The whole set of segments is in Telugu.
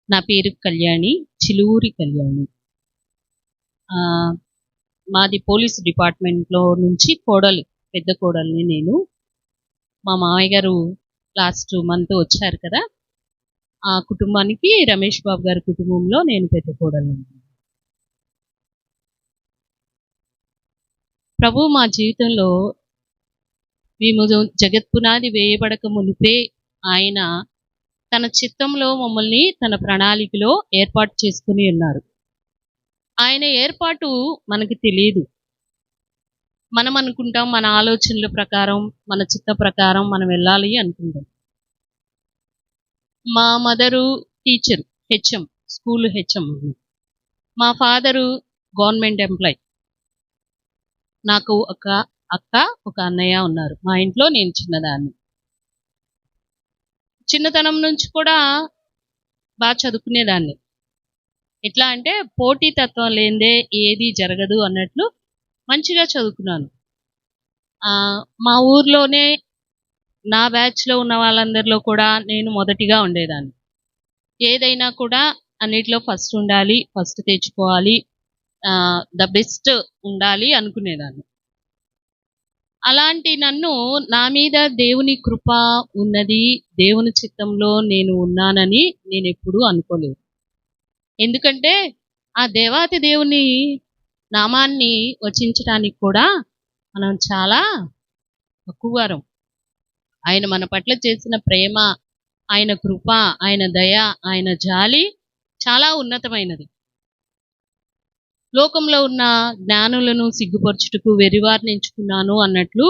నా పేరు కళ్యాణి, చిలువూరి కళ్యాణి. మాది పోలీస్ డిపార్ట్మెంట్లో నుంచి పెద్ద కోడల్ని నేను. మా మామయ్య గారు లాస్ట్ మంత్ వచ్చారు కదా, ఆ కుటుంబానికి రమేష్ బాబు గారి కుటుంబంలో నేను పెద్ద కోడల్ని. ప్రభు మా జీవితంలో మేము జగత్పునాది వేయబడక మునిపే ఆయన తన చిత్తంలో మమ్మల్ని తన ప్రణాళికలో ఏర్పాటు చేసుకుని ఉన్నారు. ఆయన ఏర్పాటు మనకి తెలియదు. మనం అనుకుంటాం మన ఆలోచనల ప్రకారం, మన చిత్త ప్రకారం మనం వెళ్ళాలి అనుకుంటాం. మా mother teacher, HM, school HM. మా ఫాదరు గవర్నమెంట్ ఎంప్లాయ్. నాకు ఒక అక్క, ఒక అన్నయ్య ఉన్నారు. మా ఇంట్లో నేను చిన్నదాన్ని. చిన్నతనం నుంచి కూడా బాగా చదువుకునేదాన్ని. ఎట్లా అంటే పోటీతత్వం లేనిదే ఏది జరగదు అన్నట్లు మంచిగా చదువుకున్నాను. మా ఊర్లోనే నా బ్యాచ్లో ఉన్న వాళ్ళందరిలో కూడా నేను మొదటిగా ఉండేదాన్ని. ఏదైనా కూడా అన్నిట్లో ఫస్ట్ ఉండాలి, ఫస్ట్ తెచ్చుకోవాలి, ద బెస్ట్ ఉండాలి అనుకునేదాన్ని. అలాంటి నన్ను నా మీద దేవుని కృప ఉన్నది, దేవుని చిత్తంలో నేను ఉన్నానని నేను ఎప్పుడూ అనుకోలేదు. ఎందుకంటే ఆ దేవాతి దేవుని నామాన్ని వచించడానికి కూడా మనం చాలా తక్కువవారం. ఆయన మన పట్ల చేసిన ప్రేమ, ఆయన కృప, ఆయన దయ, ఆయన జాలి చాలా ఉన్నతమైనది. లోకంలో ఉన్న జ్ఞానులను సిగ్గుపరచుటకు వెర్రివారిని ఎంచుకున్నాను అన్నట్లు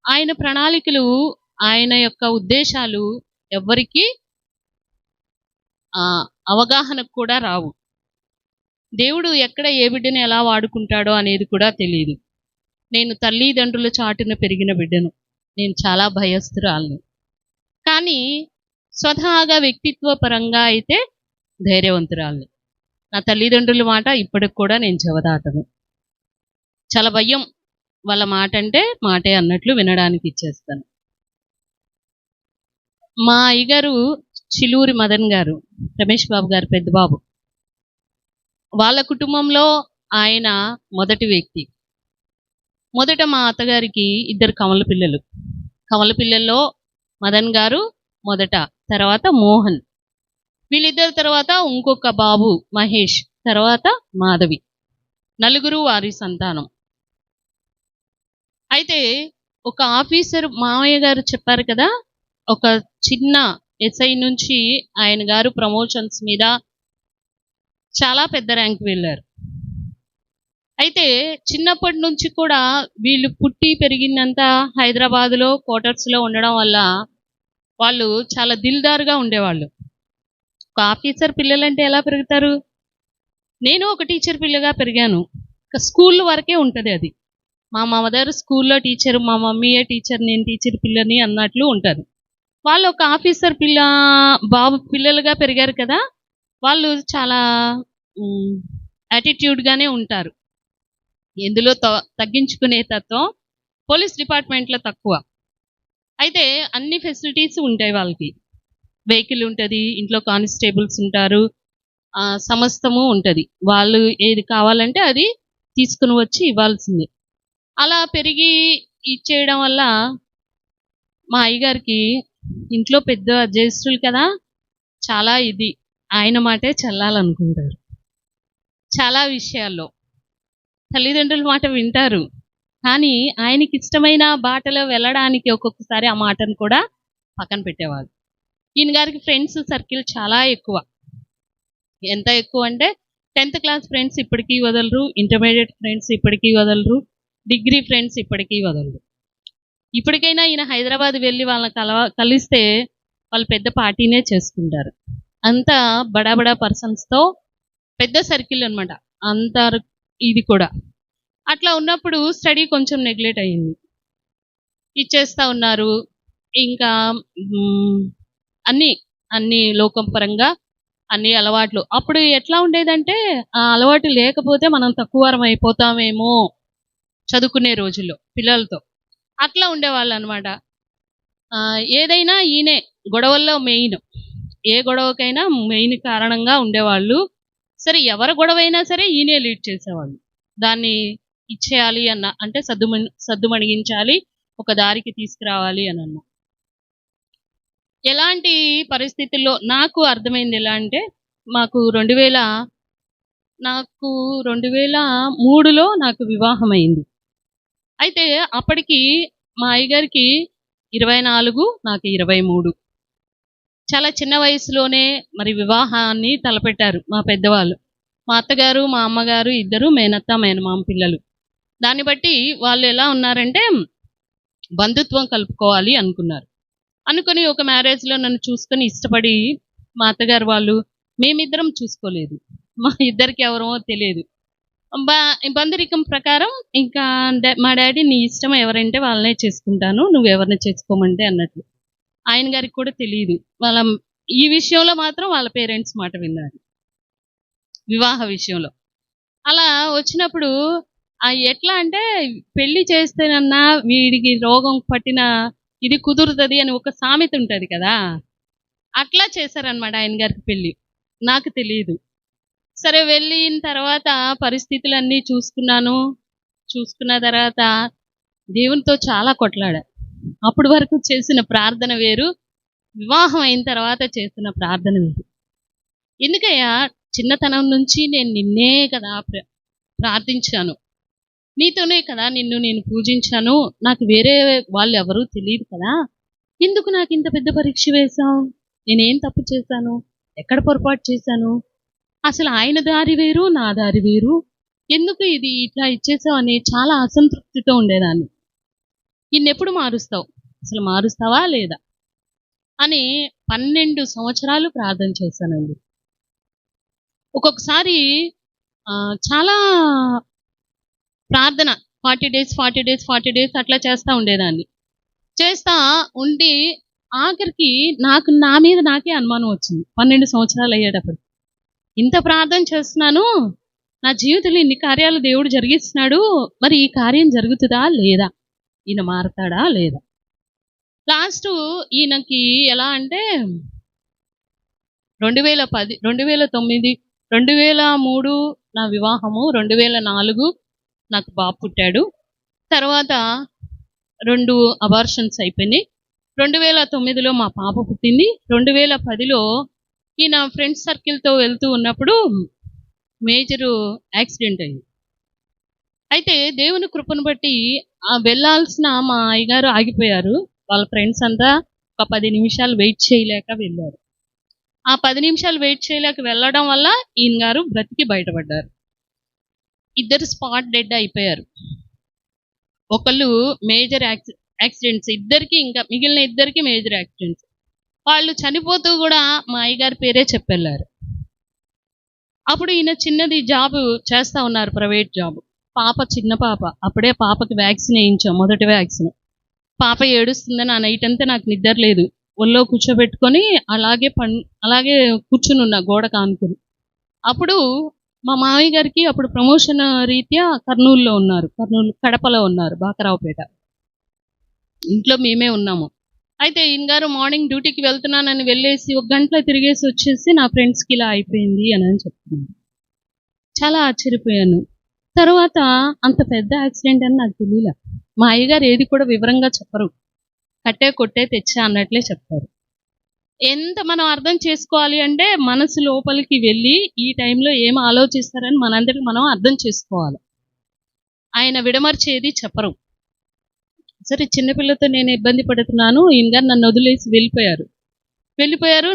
ఆయన ప్రణాళికలు, ఆయన యొక్క ఉద్దేశాలు ఎవ్వరికీ అవగాహనకు కూడా రావు. దేవుడు ఎక్కడ ఏ బిడ్డను ఎలా వాడుకుంటాడో అనేది కూడా తెలియదు. నేను తల్లిదండ్రుల చాటున పెరిగిన బిడ్డను. నేను చాలా భయస్థురాలను. కానీ స్వతహాగా వ్యక్తిత్వ పరంగా అయితే ధైర్యవంతురాలని. నా తల్లిదండ్రుల మాట ఇప్పటికి కూడా నేను జవదాటను. చాలా భయం. వాళ్ళ మాట అంటే మాటే అన్నట్లు వినడానికి ఇచ్చేస్తాను. మా అయ్యగారు చిలువూరి మదన్ గారు, రమేష్ బాబు గారు పెద్ద బాబు. వాళ్ళ కుటుంబంలో ఆయన మొదటి వ్యక్తి. మొదట మా అత్తగారికి 2 కమల పిల్లలు. కమల పిల్లల్లో మదన్ గారు మొదట, తర్వాత మోహన్. వీళ్ళిద్దరి తర్వాత ఇంకొక బాబు మహేష్, తర్వాత మాధవి. 4 వారి సంతానం. అయితే ఒక ఆఫీసర్ మామయ్య గారు చెప్పారు కదా, ఒక చిన్న ఎస్ఐ నుంచి ఆయన గారు ప్రమోషన్స్ మీద చాలా పెద్ద ర్యాంక్ వెళ్ళారు. అయితే చిన్నప్పటి నుంచి కూడా వీళ్ళు పుట్టి పెరిగిందంతా హైదరాబాద్లో క్వార్టర్స్లో ఉండడం వల్ల వాళ్ళు చాలా దిల్దారుగా ఉండేవాళ్ళు. ఒక ఆఫీసర్ పిల్లలంటే ఎలా పెరుగుతారు? నేను ఒక టీచర్ పిల్లగా పెరిగాను. స్కూల్ వరకే ఉంటుంది అది. మా మదర్ స్కూల్లో టీచర్, మా మమ్మీయే టీచర్, నేను టీచర్ పిల్లని అన్నట్లు ఉంటారు. వాళ్ళు ఒక ఆఫీసర్ బాబు పిల్లలుగా పెరిగారు కదా, వాళ్ళు చాలా యాటిట్యూడ్గానే ఉంటారు. ఎందులో తగ్గించుకునే తత్వం పోలీస్ డిపార్ట్మెంట్లో తక్కువ. అయితే అన్ని ఫెసిలిటీస్ ఉంటాయి వాళ్ళకి. వెహికల్ ఉంటుంది, ఇంట్లో కానిస్టేబుల్స్ ఉంటారు, సమస్తము ఉంటుంది. వాళ్ళు ఏది కావాలంటే అది తీసుకుని వచ్చి ఇవ్వాల్సిందే. అలా పెరిగి ఇచ్చేయడం వల్ల మా అయ్యగారికి ఇంట్లో పెద్ద జ్యేష్ఠులు కదా, చాలా ఇది ఆయన మాటే చల్లాలనుకుంటారు. చాలా విషయాల్లో తల్లిదండ్రుల మాట వింటారు, కానీ ఆయనకి ఇష్టమైన బాటలో వెళ్ళడానికి ఒక్కొక్కసారి ఆ మాటను కూడా పక్కన పెట్టేవాళ్ళు. ఈయన గారికి ఫ్రెండ్స్ సర్కిల్ చాలా ఎక్కువ. ఎంత ఎక్కువ అంటే 10th క్లాస్ ఫ్రెండ్స్ ఇప్పటికీ వదలరు, ఇంటర్మీడియట్ ఫ్రెండ్స్ ఇప్పటికీ వదలరు, డిగ్రీ ఫ్రెండ్స్ ఇప్పటికీ వదలరు. ఇప్పటికైనా ఈయన హైదరాబాద్ వెళ్ళి వాళ్ళని కలిస్తే వాళ్ళు పెద్ద పార్టీనే చేసుకుంటారు. అంత బడా పర్సన్స్తో పెద్ద సర్కిల్ అనమాట. అంత ఇది కూడా అట్లా ఉన్నప్పుడు స్టడీ కొంచెం నెగ్లెక్ట్ అయ్యింది. ఇచ్చేస్తూ ఉన్నారు. ఇంకా అన్ని లోకం పరంగా అన్ని అలవాట్లు. అప్పుడు ఎట్లా ఉండేదంటే ఆ అలవాటు లేకపోతే మనం తక్కువరం అయిపోతామేమో చదువుకునే రోజుల్లో పిల్లలతో. అట్లా ఉండేవాళ్ళు అనమాట. ఏదైనా ఈయనే గొడవల్లో మెయిన్. ఏ గొడవకైనా మెయిన్ కారణంగా ఉండేవాళ్ళు. సరే ఎవరి గొడవైనా సరే ఈయనే లీడ్ చేసేవాళ్ళు. దాన్ని ఇచ్చేయాలి అంటే సద్దుమణిగించాలి, ఒక దారికి తీసుకురావాలి అనన్నా. ఎలాంటి పరిస్థితుల్లో నాకు అర్థమైంది ఎలా అంటే, మాకు 2003లో నాకు వివాహమైంది. అయితే అప్పటికి మా అయ్యగారికి 24, నాకు 23. చాలా చిన్న వయసులోనే మరి వివాహాన్ని తలపెట్టారు మా పెద్దవాళ్ళు. మా అత్తగారు, మా అమ్మగారు ఇద్దరు మేనత్త, మేనమామ పిల్లలు. దాన్ని బట్టి వాళ్ళు ఎలా ఉన్నారంటే బంధుత్వం కలుపుకోవాలి అనుకున్నారు. అనుకుని ఒక మ్యారేజ్‌లో నన్ను చూసుకొని ఇష్టపడి మా అత్తగారు వాళ్ళు మేమిద్దరం చూసుకోలేదు. మా ఇద్దరికి ఎవరమో తెలీదు. బ బంధురికం ప్రకారం ఇంకా మా డ్యాడీ నీ ఇష్టం ఎవరంటే వాళ్ళనే చేసుకుంటాను. నువ్వెవరిని చేసుకోమంటే అన్నట్లు. ఆయన గారికి కూడా తెలీదు. ఈ విషయంలో మాత్రం వాళ్ళ పేరెంట్స్ మాట విన్నారు. వివాహ విషయంలో. అలా వచ్చినప్పుడు ఎట్లా అంటే పెళ్లి చేస్తేనన్నా వీడికి రోగం పట్టిన ఇది కుదురుతది అని ఒక సామెత ఉంటది కదా! అట్లా చేశారనమాట ఆయన గారికి పెళ్లి. నాకు తెలీదు. సరే వెళ్ళిన తర్వాత పరిస్థితులన్నీ చూసుకున్నాను. చూసుకున్న తర్వాత దేవునితో చాలా కొట్లాడా. అప్పటి వరకు చేసిన ప్రార్థన వేరు. వివాహం అయిన తర్వాత చేసిన ప్రార్థన వేరు. ఎందుకయ్యా చిన్నతనం నుంచి నేను నిన్నే కదా ప్రార్థించాను. నీతోనే కదా నిన్ను నేను పూజించాను. నాకు వేరే వాళ్ళెవరూ తెలీదు కదా! ఎందుకు నాకింత పెద్ద పరీక్ష వేశావు? నేనేం తప్పు చేశాను? ఎక్కడ పొరపాటు చేశాను? అసలు ఆయన దారి వేరు, నా దారి వేరు. ఎందుకు ఇది ఇట్లా ఇచ్చేసావు అని చాలా అసంతృప్తితో ఉండేదాన్ని. ఇన్నెప్పుడు మారుస్తావు? అసలు మారుస్తావా లేదా? అని 12 సంవత్సరాలు ప్రార్థన చేశానండి. ఒక్కొక్కసారి చాలా ప్రార్థన 40 డేస్, 40 డేస్, 40 డేస్ అట్లా చేస్తా ఉండేదాన్ని. చేస్తా ఉండి ఆఖరికి నాకు నా మీద నాకే అనుమానం వచ్చింది. 12 సంవత్సరాలు అయ్యేటప్పటికి. ఇంత ప్రార్థన చేస్తున్నాను. నా జీవితంలో ఇన్ని కార్యాలు దేవుడు జరిగిస్తున్నాడు. మరి ఈ కార్యం జరుగుతుందా లేదా? ఈయన మారతాడా లేదా? లాస్టు ఈయనకి ఎలా అంటే 2010, 2009, 2003 నా వివాహము, 2004 నాకు బాబు పుట్టాడు. తర్వాత 2 అబార్షన్స్ అయిపోయినాయి. 2009లో మా పాప పుట్టింది. 2010లో ఈయన ఫ్రెండ్స్ సర్కిల్‌తో వెళ్తూ ఉన్నప్పుడు మేజరు యాక్సిడెంట్ అయింది. అయితే దేవుని కృపను బట్టి వెళ్ళాల్సిన మా అయ్యగారు ఆగిపోయారు. వాళ్ళ ఫ్రెండ్స్ అంతా ఒక 10 నిమిషాలు వెయిట్ చేయలేక వెళ్ళారు. ఆ 10 నిమిషాలు వెయిట్ చేయలేక వెళ్ళడం వల్ల ఈయన గారు బ్రతికి బయటపడ్డారు. ఇద్దరు స్పాట్ డెడ్ అయిపోయారు. ఒకళ్ళు మేజర్ యాక్సిడెంట్స్, ఇద్దరికి ఇంకా మిగిలిన ఇద్దరికి మేజర్ యాక్సిడెంట్స్. వాళ్ళు చనిపోతూ కూడా మా అయ్యగారి పేరే చెప్పెళ్ళారు. అప్పుడు ఈయన చిన్నది జాబు చేస్తా ఉన్నారు, ప్రైవేట్ జాబ్. పాప చిన్న పాప. అప్పుడే పాపకి వ్యాక్సిన్ వేయించాం, మొదటి వ్యాక్సిన్. పాప ఏడుస్తుందని ఆ నైట్ అంతా నాకు నిద్ర లేదు. ఒళ్ళో కూర్చోబెట్టుకొని అలాగే కూర్చునున్నా గోడ కానుకొని. అప్పుడు మా మామయ్య గారికి అప్పుడు ప్రమోషన్ రీత్యా కర్నూలులో ఉన్నారు. కడపలో ఉన్నారు, బాకరావుపేట. ఇంట్లో మేమే ఉన్నాము. అయితే ఈయన గారు మార్నింగ్ డ్యూటీకి వెళ్తున్నానని వెళ్ళేసి 1 గంటలో తిరిగేసి వచ్చేసి నా ఫ్రెండ్స్‌కి ఇలా అయిపోయింది అని చెప్తున్నారు. చాలా ఆశ్చర్యపోయాను. తర్వాత అంత పెద్ద యాక్సిడెంట్ అని నాకు తెలీలా. మా అయ్యగారు ఏది కూడా వివరంగా చెప్పరు. కట్టే కొట్టే తెచ్చా అన్నట్లే చెప్తారు. ఎంత మనం అర్థం చేసుకోవాలి అంటే మనసు లోపలికి వెళ్ళి ఈ టైంలో ఏం ఆలోచిస్తారని మనందరికి మనం అర్థం చేసుకోవాలి. ఆయన విడమర్చేది చెప్పరు. సరే చిన్నపిల్లతో నేను ఇబ్బంది పడుతున్నాను. ఈయన గారు నన్ను వదిలేసి వెళ్ళిపోయారు.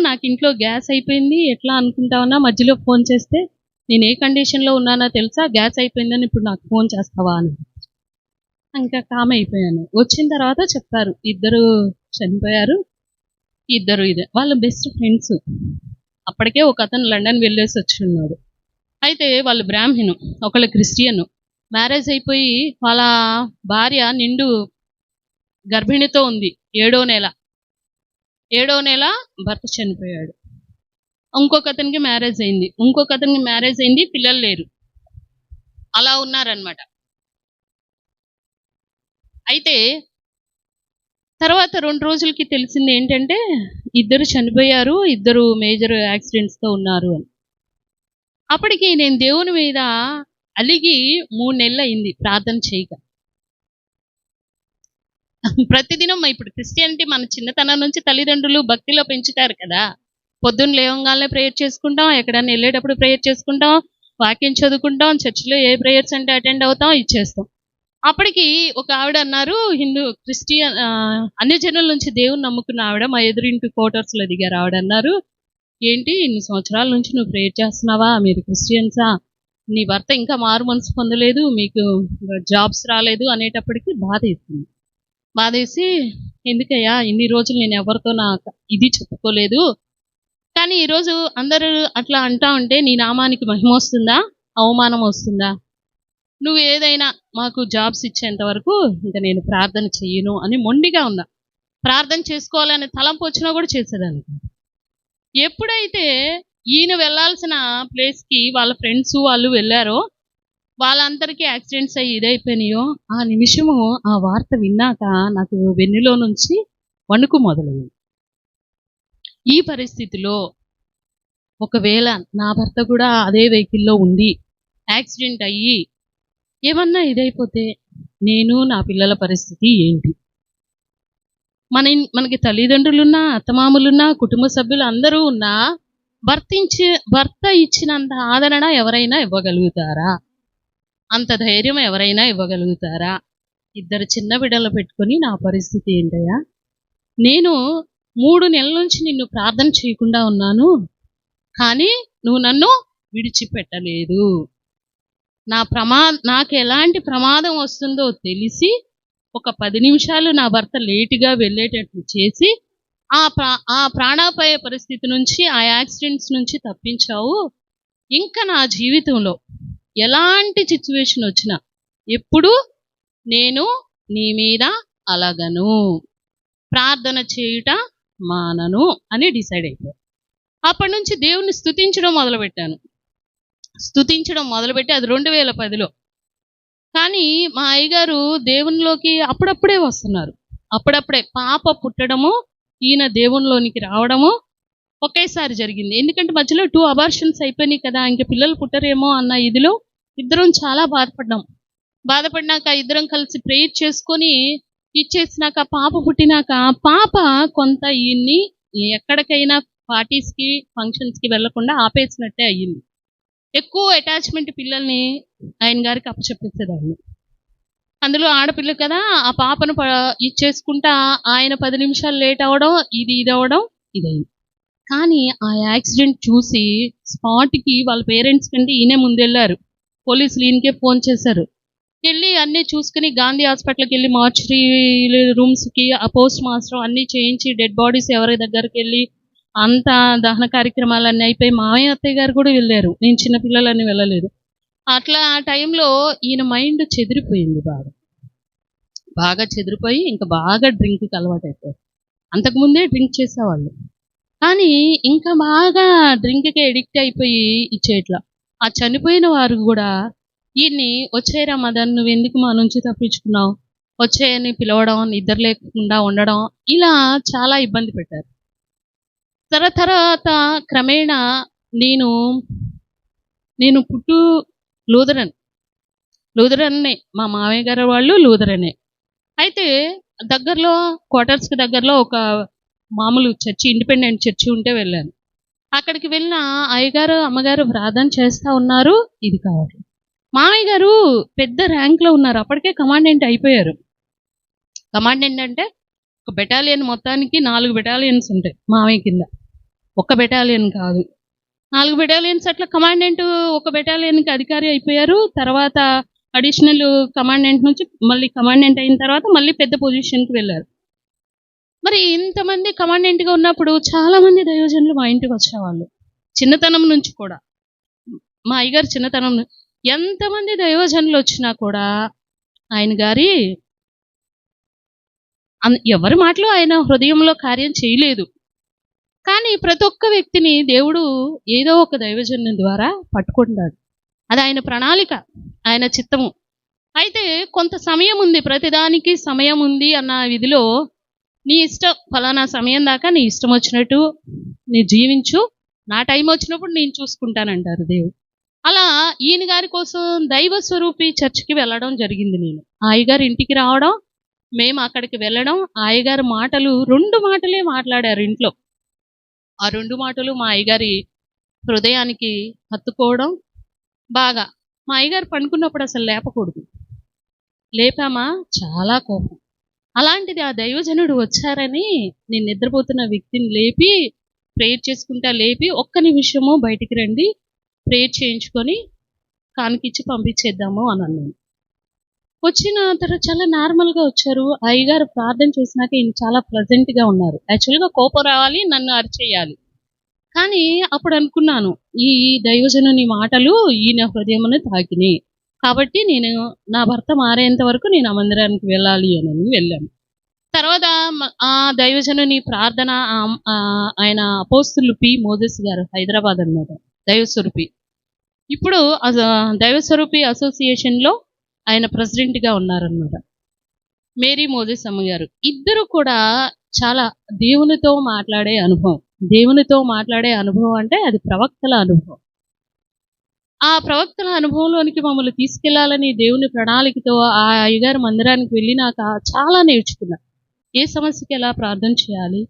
నాకు ఇంట్లో గ్యాస్ అయిపోయింది. ఎట్లా అనుకుంటావన్నా మధ్యలో ఫోన్ చేస్తే నేను ఏ కండిషన్‌లో ఉన్నానో తెలుసా? గ్యాస్ అయిపోయిందని ఇప్పుడు నాకు ఫోన్ చేస్తావా అని. ఇంకా కామ్ అయిపోయాను. వచ్చిన తర్వాత చెప్పారు, ఇద్దరు చనిపోయారు. ఇద్దరు వాళ్ళ బెస్ట్ ఫ్రెండ్స్. అప్పటికే ఒక అతను లండన్ వెళ్ళేసి వచ్చున్నాడు. అయితే వాళ్ళు బ్రాహ్మణు, ఒకళ్ళు క్రిస్టియన్. మ్యారేజ్ అయిపోయి వాళ్ళ భార్య నిండు గర్భిణితో ఉంది. 7వ నెల భర్త చనిపోయాడు. ఇంకొక అతనికి మ్యారేజ్ అయింది, పిల్లలు లేరు. అలా ఉన్నారనమాట. అయితే తర్వాత 2 రోజులకి తెలిసింది ఏంటంటే, ఇద్దరు చనిపోయారు, ఇద్దరు మేజర్ యాక్సిడెంట్స్‌తో ఉన్నారు అని. అప్పటికి నేను దేవుని మీద అలిగి 3 నెలలయింది ప్రార్థన చేయక. ప్రతిదినం ఇప్పుడు క్రిస్టియానిటీ మన చిన్నతనం నుంచి తల్లిదండ్రులు భక్తిలో పెంచుతారు కదా! పొద్దున్న లేవంగాల్నే ప్రేయర్ చేసుకుంటాం, ఎక్కడన్నా ఎళ్ళేటప్పుడు ప్రేయర్ చేసుకుంటాం, వాక్యం చదువుకుంటాం, చర్చ్‌లో ఏ ప్రేయర్స్ అంటే అటెండ్ అవుతాం, ఇచ్చేస్తాం. అప్పటికి ఒక ఆవిడ అన్నారు, అన్ని జనుల నుంచి దేవుని నమ్ముకున్న ఆవిడ మా ఎదురింటి క్వార్టర్స్‌లో దిగారు. ఆవిడన్నారు, "ఏంటి ఇన్ని సంవత్సరాల నుంచి నువ్వు ప్రేయర్ చేస్తున్నావా? మీరు క్రిస్టియన్సా? నీ భర్త ఇంకా మారు మనసు పొందలేదు, మీకు జాబ్స్ రాలేదు" అనేటప్పటికి బాధేసింది. బాధేసి, "ఎందుకయ్యా ఇన్ని రోజులు నేను ఎవరితో ఇది చెప్పుకోలేదు. కానీ ఈరోజు అందరూ అట్లా అంటా ఉంటే నీ నామానికి మహిమొస్తుందా? అవమానం వస్తుందా? నువ్వు ఏదైనా మాకు జాబ్స్ ఇచ్చేంత వరకు ఇంక నేను ప్రార్థన చెయ్యను" అని మొండిగా ఉన్నా. ప్రార్థన చేసుకోవాలనే తలంపు వచ్చినా కూడా చేసేదాన్ని కాదు. ఎప్పుడైతే ఈయన వెళ్ళాల్సిన ప్లేస్‌కి వాళ్ళ ఫ్రెండ్స్ వాళ్ళు వెళ్ళారో, వాళ్ళందరికీ యాక్సిడెంట్స్ అయ్యి ఇదైపోయినాయో, ఆ నిమిషము ఆ వార్త విన్నాక నాకు వెన్నులో నుంచి వణుకు మొదలైంది. ఈ పరిస్థితిలో ఒకవేళ నా భర్త కూడా అదే వెహికల్‌లో ఉండి యాక్సిడెంట్ అయ్యి ఏమన్నా ఇదైపోతే నేను నా పిల్లల పరిస్థితి ఏంటి? మనకి తల్లిదండ్రులున్నా, అత్తమామలున్నా, కుటుంబ సభ్యులు అందరూ ఉన్నా భర్త ఇచ్చినంత ఆదరణ ఎవరైనా ఇవ్వగలుగుతారా? అంత ధైర్యం ఎవరైనా ఇవ్వగలుగుతారా? ఇద్దరు చిన్న బిడ్డలు పెట్టుకొని నా పరిస్థితి ఏంటయ్యా? నేను 3 నెలల నుంచి నిన్ను ప్రార్థన చేయకుండా ఉన్నాను. కానీ నువ్వు నన్ను విడిచిపెట్టలేదు. నాకెలాంటి ప్రమాదం వస్తుందో తెలిసి ఒక 10 నిమిషాలు నా భర్త లేట్‌గా వెళ్ళేటట్లు చేసి ఆ ప్రాణాపాయ పరిస్థితి నుంచి, ఆ యాక్సిడెంట్స్ నుంచి తప్పించావు. ఇంకా నా జీవితంలో ఎలాంటి సిట్యుయేషన్ వచ్చినా ఎప్పుడూ నేను నీ మీద అలగను. ప్రార్థన చేయుట మానను అని డిసైడ్ అయిపోయాను. అప్పటి నుంచి దేవుణ్ణి స్తుతించడం మొదలుపెట్టాను. అది 2010లో. కానీ మా అయ్యగారు దేవునిలోకి అప్పుడప్పుడే వస్తున్నారు. అప్పుడప్పుడే పాప పుట్టడము, ఈయన దేవునిలోనికి రావడము ఒకేసారి జరిగింది. ఎందుకంటే మధ్యలో 2 అబార్షన్స్ అయిపోయినాయి కదా! ఇంక పిల్లలు పుట్టరేమో అన్న ఇదిలో ఇద్దరం చాలా బాధపడ్డాం. బాధపడినాక ఇద్దరం కలిసి ప్రేయర్ చేసుకొని ఇచ్చేసినాక పాప పుట్టినాక పాప కొంత ఈయన్ని ఎక్కడికైనా పార్టీస్‌కి, ఫంక్షన్స్‌కి వెళ్ళకుండా ఆపేసినట్టే అయ్యింది. ఎక్కువ అటాచ్‌మెంట్ పిల్లల్ని ఆయన గారికి అప్పచెప్పేసేదాన్ని. అందులో ఆడపిల్ల కదా! ఆ పాపను ఇచ్చేసుకుంటా ఆయన 10 నిమిషాలు లేట్ అవ్వడం, ఇదవ్వడం ఇదయింది. కానీ ఆ యాక్సిడెంట్ చూసి స్పాట్‌కి వాళ్ళ పేరెంట్స్ కంటే ఈయనే ముందెళ్లారు. పోలీసులు ఈయనకే ఫోన్ చేశారు. ఎళ్లి అన్నీ చూసుకొని గాంధీ హాస్పిటల్‌కెళ్లి మార్చరీ రూమ్స్‌కి ఆ పోస్ట్ మాస్టర్ అన్నీ చేయించి డెడ్ బాడీస్ ఎవరి దగ్గరికెళ్లి అంతా దహన కార్యక్రమాలన్నీ అయిపోయి మామయ్య, అత్తయ్య గారు కూడా వెళ్లారు. నేను చిన్న పిల్లలని వెళ్ళలేదు. అట్లా ఆ టైంలో ఈయన మైండ్ చెదిరిపోయింది బాగా. బాగా చెదిరిపోయి ఇంకా బాగా డ్రింక్‌కి అలవాటైపోయారు. అంతకుముందే డ్రింక్ చేసేవాళ్ళు. కానీ ఇంకా బాగా డ్రింక్‌కి అడిక్ట్ అయిపోయి ఇచ్చేట్లా. ఆ చనిపోయిన వారు గూడా ఈయన్ని "వచ్చేయరా మదన్ నువ్వెందుకు మా నుంచి తప్పించుకున్నావు? వచ్చేయని" పిలవడం, నిద్ర లేకుండా ఉండడం ఇలా చాలా ఇబ్బంది పెట్టారు. తర్వాత క్రమేణా నేను లూథరన్‌నే. మా మామయ్య గారు వాళ్ళు లూథరనే. అయితే దగ్గరలో క్వార్టర్స్‌కి దగ్గరలో ఒక మామూలు చర్చి, ఇండిపెండెంట్ చర్చి ఉంటే వెళ్ళాను. అక్కడికి వెళ్ళిన అయ్యగారు, అమ్మగారు ప్రార్థన చేస్తా ఉన్నారు. ఇది కావాలి. మామయ్య గారు పెద్ద ర్యాంక్‌లో ఉన్నారు. అప్పటికే కమాండెంట్ అయిపోయారు. కమాండెంట్ అంటే ఒక బెటాలియన్ మొత్తానికి 4 బెటాలియన్స్ ఉంటాయి మామయ్య కింద. ఒక్క బెటాలియన్ కాదు. 4 బెటాలియన్స్ అట్లా కమాండెంట్ ఒక బెటాలియన్‌కి అధికారి అయిపోయారు. తర్వాత అడిషనల్ కమాండెంట్ నుంచి మళ్ళీ కమాండెంట్ అయిన తర్వాత మళ్ళీ పెద్ద పొజిషన్‌కి వెళ్లారు. మరి ఇంతమంది కమాండెంట్‌గా ఉన్నప్పుడు చాలామంది దైవజనులు మా ఇంటికి వచ్చేవాళ్ళు. చిన్నతనం నుంచి కూడా. మా అయ్యగారు చిన్నతనం ఎంతమంది దైవజనులు వచ్చినా కూడా ఆయన గారి ఎవరి మాటలు ఆయన హృదయంలో కార్యం చేయలేదు. కానీ ప్రతి ఒక్క వ్యక్తిని దేవుడు ఏదో ఒక దైవజనుని ద్వారా పట్టుకుంటాడు. అది ఆయన ప్రణాళిక, ఆయన చిత్తము. అయితే కొంత సమయం ఉంది, ప్రతిదానికి సమయం ఉంది అన్న విధిలో నీ ఇష్టం, ఫలానా సమయం దాకా నీ ఇష్టం వచ్చినట్టు నీ జీవించు, నా టైం వచ్చినప్పుడు నేను చూసుకుంటానంటారు దేవుడు. అలా ఈయన గారి కోసం దైవ స్వరూపి చర్చికి వెళ్ళడం జరిగింది. నేను ఆ అయ్యగారి ఇంటికి రావడం, మేము అక్కడికి వెళ్ళడం, ఆ అయ్యగారి మాటలు 2 మాటలే మాట్లాడారు ఇంట్లో. ఆ 2 మాటలు మా అయ్యగారి హృదయానికి హత్తుకోవడం బాగా. మా అయ్యగారు పండుకున్నప్పుడు అసలు లేపకూడదు. లేపామా చాలా కోపం. అలాంటిది ఆ దైవజనుడు వచ్చారని నేను నిద్రపోతున్న వ్యక్తిని లేపి, ప్రేయర్ చేసుకుంటా లేపి, ఒక్క నిమిషము బయటికి రండి, ప్రేయర్ చేయించుకొని కానుకిచ్చి పంపించేద్దాము అని అన్నాను. వచ్చిన తర్వాత చాలా నార్మల్గా వచ్చారు. అయ్యగారు ప్రార్థన చేసినాక ఈయన చాలా ప్లెజెంట్గా ఉన్నారు. యాక్చువల్గా కోపం రావాలి, నన్ను అరిచేయాలి. కానీ అప్పుడు అనుకున్నాను, ఈ దైవజనుని మాటలు ఈయన హృదయమును తాకినాయి కాబట్టి నేను నా భర్త మారేంత వరకు నేను ఆ మందిరానికి వెళ్ళాలి అని వెళ్ళాను. తర్వాత ఆ దైవజనుని ప్రార్థన, ఆయన అపోస్తులు పి మోజెస్ గారు, హైదరాబాద్ అన్నమాట, దైవస్వరూపి. ఇప్పుడు దైవస్వరూపి అసోసియేషన్లో ఆయన ప్రెసిడెంట్గా ఉన్నారన్నమాట. మేరీ మోజెస్ అమ్మగారు ఇద్దరు కూడా చాలా దేవునితో మాట్లాడే అనుభవం. దేవునితో మాట్లాడే అనుభవం అంటే అది ప్రవక్తల అనుభవం. ఆ ప్రవక్తల అనుభవంలోనికి మమ్మల్ని తీసుకెళ్లాలని దేవుని ప్రణాళికతో ఆ అయ్యగారి మందిరానికి వెళ్ళినాక చాలా నేర్చుకున్నా. ఏ సమస్యకి ఎలా ప్రార్థన చేయాలి,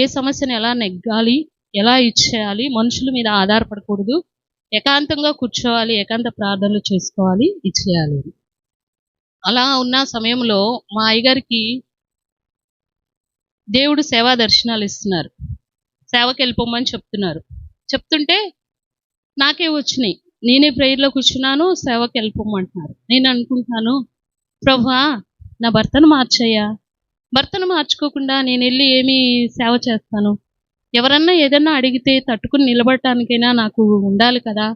ఏ సమస్యను ఎలా నెగ్గాలి, ఎలా ఇచ్చేయాలి, మనుషుల మీద ఆధారపడకూడదు, ఏకాంతంగా కూర్చోవాలి, ఏకాంత ప్రార్థనలు చేసుకోవాలి, ఇచ్చేయాలి. అలా ఉన్న సమయంలో మా అయ్యగారికి దేవుడు సేవా దర్శనాలు ఇస్తున్నారు. సేవకి వెళ్ళిపోమని చెప్తున్నారు. చెప్తుంటే నాకే వచ్చినాయి. నేనే ప్రేయర్లో కూర్చున్నాను, సేవకి వెళ్ళిపోమంటున్నారు. నేను అనుకుంటున్నాను, ప్రభువా నా భర్తను మార్చయ్యా, భర్తను మార్చుకోకుండా నేను వెళ్ళి ఏమి సేవ చేస్తాను? ఎవరన్నా ఏదన్నా అడిగితే తట్టుకుని నిలబడటానికైనా నాకు ఉండాలి కదా.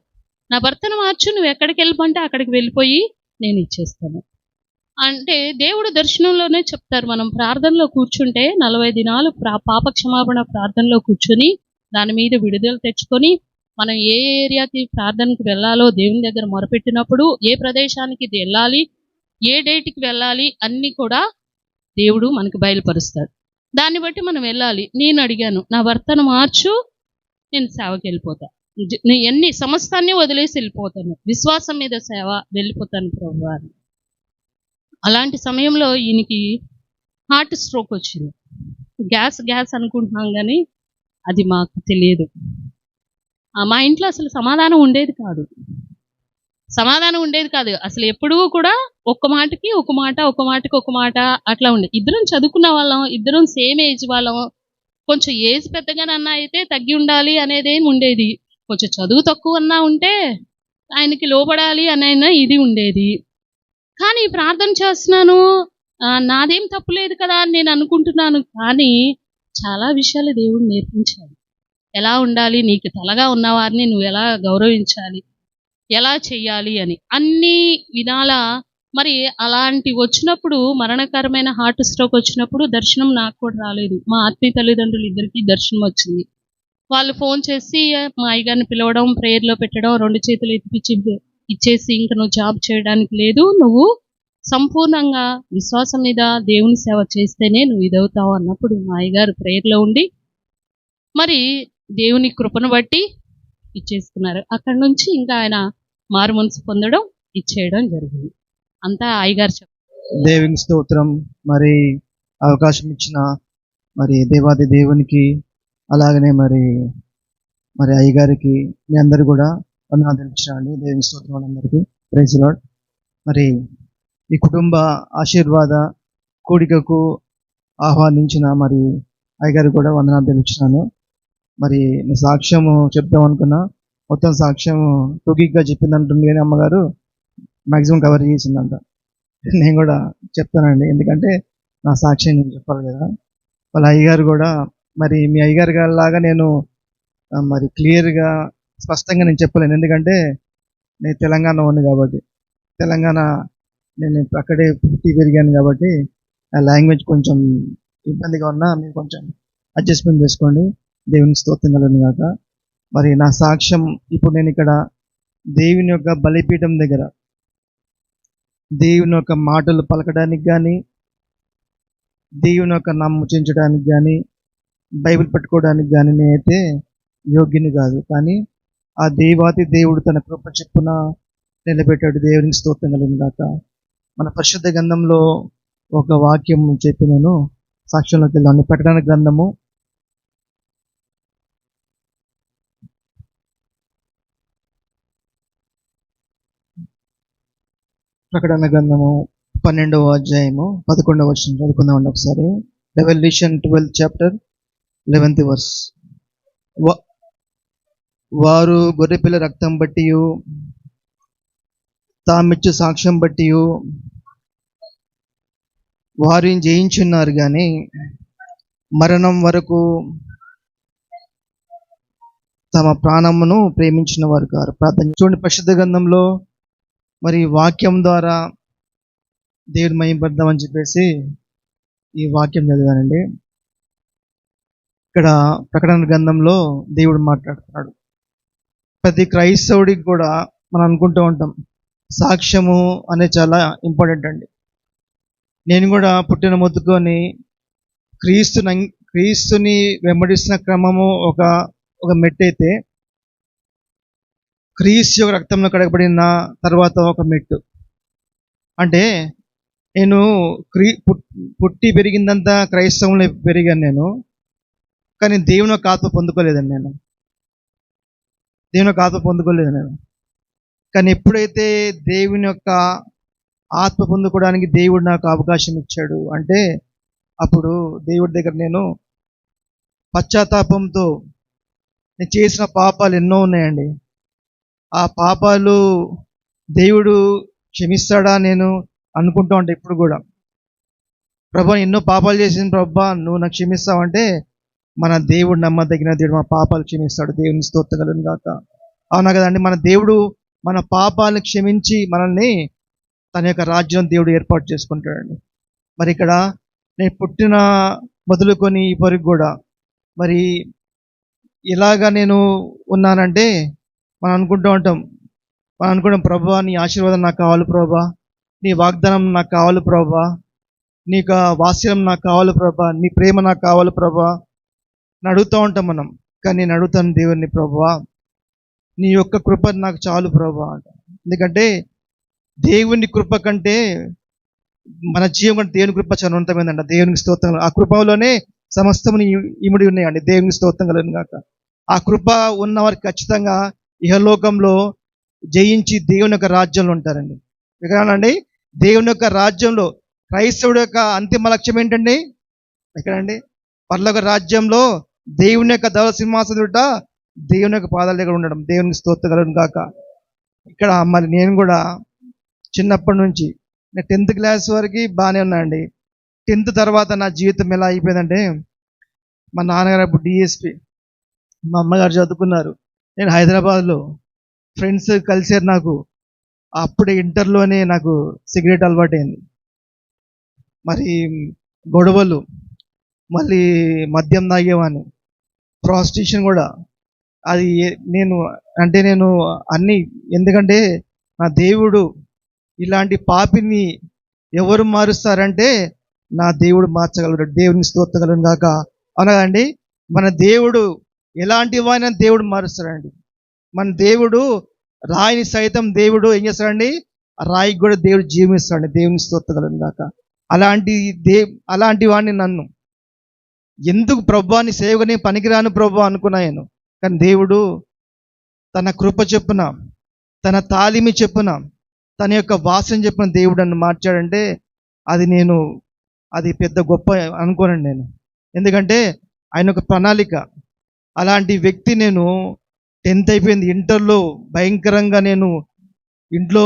నా భర్తను మార్చు, నువ్వు ఎక్కడికి వెళ్ళిపోంటే అక్కడికి వెళ్ళిపోయి నేను ఇచ్చేస్తాను అంటే దేవుడు దర్శనంలోనే చెప్తారు. మనం ప్రార్థనలో కూర్చుంటే 40 దినాలు పాప క్షమాపణ ప్రార్థనలో కూర్చుని దాని మీద విడుదల తెచ్చుకొని మనం ఏ ఏరియాకి ప్రార్థనకు వెళ్ళాలో దేవుని దగ్గర మొరపెట్టినప్పుడు, ఏ ప్రదేశానికి వెళ్ళాలి, ఏ డేట్కి వెళ్ళాలి అన్నీ కూడా దేవుడు మనకు బయలుపరుస్తాడు. దాన్ని బట్టి మనం వెళ్ళాలి. నేను అడిగాను, నా భర్తను మార్చు, నేను సేవకి వెళ్ళిపోతా, ఎన్ని సమస్తాన్ని వదిలేసి వెళ్ళిపోతాను, విశ్వాసం మీద సేవ వెళ్ళిపోతాను ప్రభువా అని. అలాంటి సమయంలో ఈయనకి హార్ట్ స్ట్రోక్ వచ్చింది. గ్యాస్ అనుకుంటున్నాం కానీ అది మాకు తెలియదు. మా ఇంట్లో అసలు సమాధానం ఉండేది కాదు. అసలు ఎప్పుడూ కూడా ఒక్క మాటకి ఒక మాట అట్లా ఉండే. ఇద్దరం చదువుకున్న వాళ్ళం, ఇద్దరం సేమ్ ఏజ్ వాళ్ళం. కొంచెం ఏజ్ పెద్దగానన్నా అయితే తగ్గి ఉండాలి అనేదేం ఉండేది. కొంచెం చదువు తక్కువ అన్నా ఉంటే ఆయనకి లోబడాలి అనే ఇది ఉండేది. కానీ ప్రార్థన చేస్తున్నాను, నాదేం తప్పులేదు కదా అని నేను అనుకుంటున్నాను. కానీ చాలా విషయాలు దేవుడు నేర్పించాడు. ఎలా ఉండాలి, నీకు తలగా ఉన్నవారిని నువ్వు ఎలా గౌరవించాలి, ఎలా చెయ్యాలి అని అన్ని విధాల. మరి అలాంటి వచ్చినప్పుడు, మరణకరమైన హార్ట్ స్ట్రోక్ వచ్చినప్పుడు దర్శనం నాకు కూడా రాలేదు. మా ఆత్మీయ తల్లిదండ్రులు ఇద్దరికి దర్శనం వచ్చింది. వాళ్ళు ఫోన్ చేసి మా అయ్యగారిని పిలవడం, ప్రేయర్లో పెట్టడం, 2 చేతులు ఇచ్చేసి ఇంక నువ్వు జాబ్ చేయడానికి లేదు, నువ్వు సంపూర్ణంగా విశ్వాసం మీద దేవుని సేవ చేస్తేనే నువ్వు ఇదవుతావు అన్నప్పుడు మా అయ్యగారు ప్రేయర్లో ఉండి మరి దేవుని కృపను బట్టి ఇచ్చేసుకున్నారు. అక్కడి నుంచి ఇంకా ఆయన మారు మనసు పొందడం, ఇచ్చేయడం జరిగింది. అంతా అయ్యగారు దేవునికి స్తోత్రం. మరి అవకాశం ఇచ్చిన మరి దేవాది దేవునికి, అలాగనే మరి అయ్యగారికి మీ అందరు కూడా వందనాలు ఇచ్చారండి. దేవుని స్తోత్రం అందరికీ. Praise Lord. మరి ఈ కుటుంబ ఆశీర్వాద కూడికకు ఆహ్వానించిన మరి అయ్యగారు కూడా వందనాలు తెలుస్తున్నాను. మరి నేను సాక్ష్యము చెప్దాం అనుకున్నా, మొత్తం సాక్ష్యం టూకిక్గా చెప్పిందంటుంది కానీ అమ్మగారు మ్యాక్సిమం కవర్ చేసిందంట. నేను కూడా చెప్తానండి, ఎందుకంటే నా సాక్ష్యం నేను చెప్పాలి కదా. వాళ్ళ అయ్యగారు కూడా మరి మీ అయ్యగారు గారిలాగా నేను మరి క్లియర్గా స్పష్టంగా నేను చెప్పలేను, ఎందుకంటే నేను తెలంగాణ వాడిని కాబట్టి, తెలంగాణ నేను అక్కడే పుట్టి పెరిగాను కాబట్టి ఆ లాంగ్వేజ్ కొంచెం ఇబ్బందిగా ఉన్నా మీరు కొంచెం అడ్జస్ట్మెంట్ చేసుకోండి. దేవుని స్తోత్రం కలుగును గాక. మరి నా సాక్ష్యం, ఇప్పుడు నేను ఇక్కడ దేవుని యొక్క బలిపీఠం దగ్గర దేవుని యొక్క మాటలు పలకడానికి కానీ, దేవుని యొక్క నామం ఉచ్చరించడానికి కానీ బైబిల్ పట్టుకోవడానికి కానీ నేనైతే యోగ్యుని కాదు. కానీ ఆ దేవాతి దేవుడు తన కృప చెప్పున నిలబెట్టాడు. దేవునికి స్తోత్రం కలుగును గాక. మన పరిశుద్ధ గ్రంథంలో ఒక వాక్యం చెప్పి నేను సాక్ష్యంలోకి వెళ్దాను. ప్రకటన గ్రంథము 12వ అధ్యాయము 11వ వచనం చదువుకుందామండి ఒకసారి. Revolution 12 chapter 11th verse. వారు గొర్రెపిల్ల రక్తం బట్టి తామిచ్చు సాక్ష్యం బట్టి వారిని జయించున్నారు కానీ మరణం వరకు తమ ప్రాణమును ప్రేమించిన వారు కారు. ప్రార్థన చూడండి, పరిశుద్ధ గ్రంథంలో మరి వాక్యం ద్వారా దేవుని మహిమపడదామని చెప్పేసి ఈ వాక్యం చదివానండి. ఇక్కడ ప్రకటన గ్రంథంలో దేవుడు మాట్లాడుతున్నాడు. ప్రతి క్రైస్తవుడికి కూడా మనం అనుకుంటూ ఉంటాం సాక్ష్యము అనేది చాలా ఇంపార్టెంట్ అండి. నేను కూడా పుట్టిన మొత్తుకొని క్రీస్తుని వెంబడిస్తున్న క్రమము ఒక మెట్టయితే, క్రీస్తు యొక్క రక్తంలో కడగబడిన తర్వాత ఒక మెట్టు. అంటే నేను పుట్టి పెరిగిందంతా క్రైస్తవంలో పెరిగాను నేను, కానీ దేవుని యొక్క ఆత్మ పొందుకోలేదండి. దేవుని యొక్క ఆత్మ పొందుకోలేదు నేను. కానీ ఎప్పుడైతే దేవుని యొక్క ఆత్మ పొందుకోవడానికి దేవుడు నాకు అవకాశం ఇచ్చాడు అంటే, అప్పుడు దేవుడి దగ్గర నేను పశ్చాత్తాపంతో నేను చేసిన పాపాలు ఎన్నో ఉన్నాయండి. ఆ పాపాలు దేవుడు క్షమిస్తాడా నేను అనుకుంటా ఉంటా ఇప్పుడు కూడా. ప్రభా ఎన్నో పాపాలు చేసిన ప్రభా నువ్వు నాకు క్షమిస్తావంటే మన దేవుడు నమ్మదగిన దేవుడు, మన పాపాలు క్షమిస్తాడు. దేవుని స్తోత్రం కలుగును గాక. అవునా కదండి? మన దేవుడు మన పాపాలను క్షమించి మనల్ని తన యొక్క రాజ్యం దేవుడు ఏర్పాటు చేసుకుంటాడండి. మరి ఇక్కడ నేను పుట్టిన మొదలుకొని ఇప్పటికి కూడా మరి ఇలాగా నేను ఉన్నానంటే మనం అనుకుంటాం ప్రభా నీ ఆశీర్వాదం నాకు కావాలి ప్రభా, నీ వాగ్దానం నాకు కావాలి ప్రభా, నీకు వాత్సల్యం నాకు కావాలి ప్రభా, నీ ప్రేమ నాకు కావాలి ప్రభా అని అడుగుతూ ఉంటాం మనం. కానీ నేను అడుగుతాను దేవుని, ప్రభా నీ యొక్క కృప నాకు చాలు ప్రభా అంట. ఎందుకంటే దేవుని కృప కంటే మన జీవం కంటే దేవుని కృప చాలా ఉన్నతమైందంట. దేవునికి స్తోత్రం. ఆ కృపలోనే సమస్తముని ఇమిడి ఉన్నాయండి. దేవునికి స్తోత్రం కలుగును గాక. ఆ కృప ఉన్నవారికి ఖచ్చితంగా ఇహలోకంలో జయించి దేవుని యొక్క రాజ్యంలో ఉంటారండి. ఎక్కడండి? దేవుని యొక్క రాజ్యంలో. క్రైస్తవుడు యొక్క అంతిమ లక్ష్యం ఏంటండి? ఎక్కడండి? పరలోక రాజ్యంలో దేవుని యొక్క ధవళ సింహాసనుట దేవుని యొక్క పాదాల దగ్గర ఉండడం. దేవునికి స్తోత్రం కలుగును గాక. ఇక్కడ మరి నేను కూడా చిన్నప్పటి నుంచి నేను 10th క్లాస్ వరకు బాగానే ఉన్నానండి. 10th తర్వాత నా జీవితం ఎలా అయిపోయిందంటే, మా నాన్నగారు అప్పుడు డిఎస్పి, మా అమ్మగారు చదువుకున్నారు, నేను హైదరాబాద్లో, ఫ్రెండ్స్ కలిసారు నాకు. అప్పుడే ఇంటర్లోనే నాకు సిగరెట్ అలవాటైంది. మరి గొడవలు, మళ్ళీ మద్యం తాగేవాడిని, ప్రాస్టిట్యూషన్ కూడా. అది నేను అన్నీ, ఎందుకంటే నా దేవుడు ఇలాంటి పాపిని ఎవరు మారుస్తారంటే నా దేవుడు మార్చగలడు. దేవుని స్తోత్రం కలుగును గాక. అనగాండి మన దేవుడు ఎలాంటి వాడిని దేవుడు మారుస్తాడండి. మన దేవుడు రాయిని సైతం దేవుడు ఏం చేస్తాడండి? ఆ రాయికి కూడా దేవుడు జీవిస్తాడండి. దేవుని స్తోత్రం కలుగును గాక. అలాంటి వాడిని నన్ను ఎందుకు ప్రభువాని సేవని పనికిరాను ప్రభు అనుకున్నాను. కానీ దేవుడు తన కృప చెప్పున, తన తాలిమి చెప్పున, తన యొక్క వాసన చెప్పిన దేవుడు నన్ను మార్చాడంటే అది పెద్ద గొప్ప అనుకోనండి నేను. ఎందుకంటే ఆయన ఒక ప్రణాళిక. అలాంటి వ్యక్తి నేను 10th అయిపోయింది, ఇంటర్లో భయంకరంగా నేను ఇంట్లో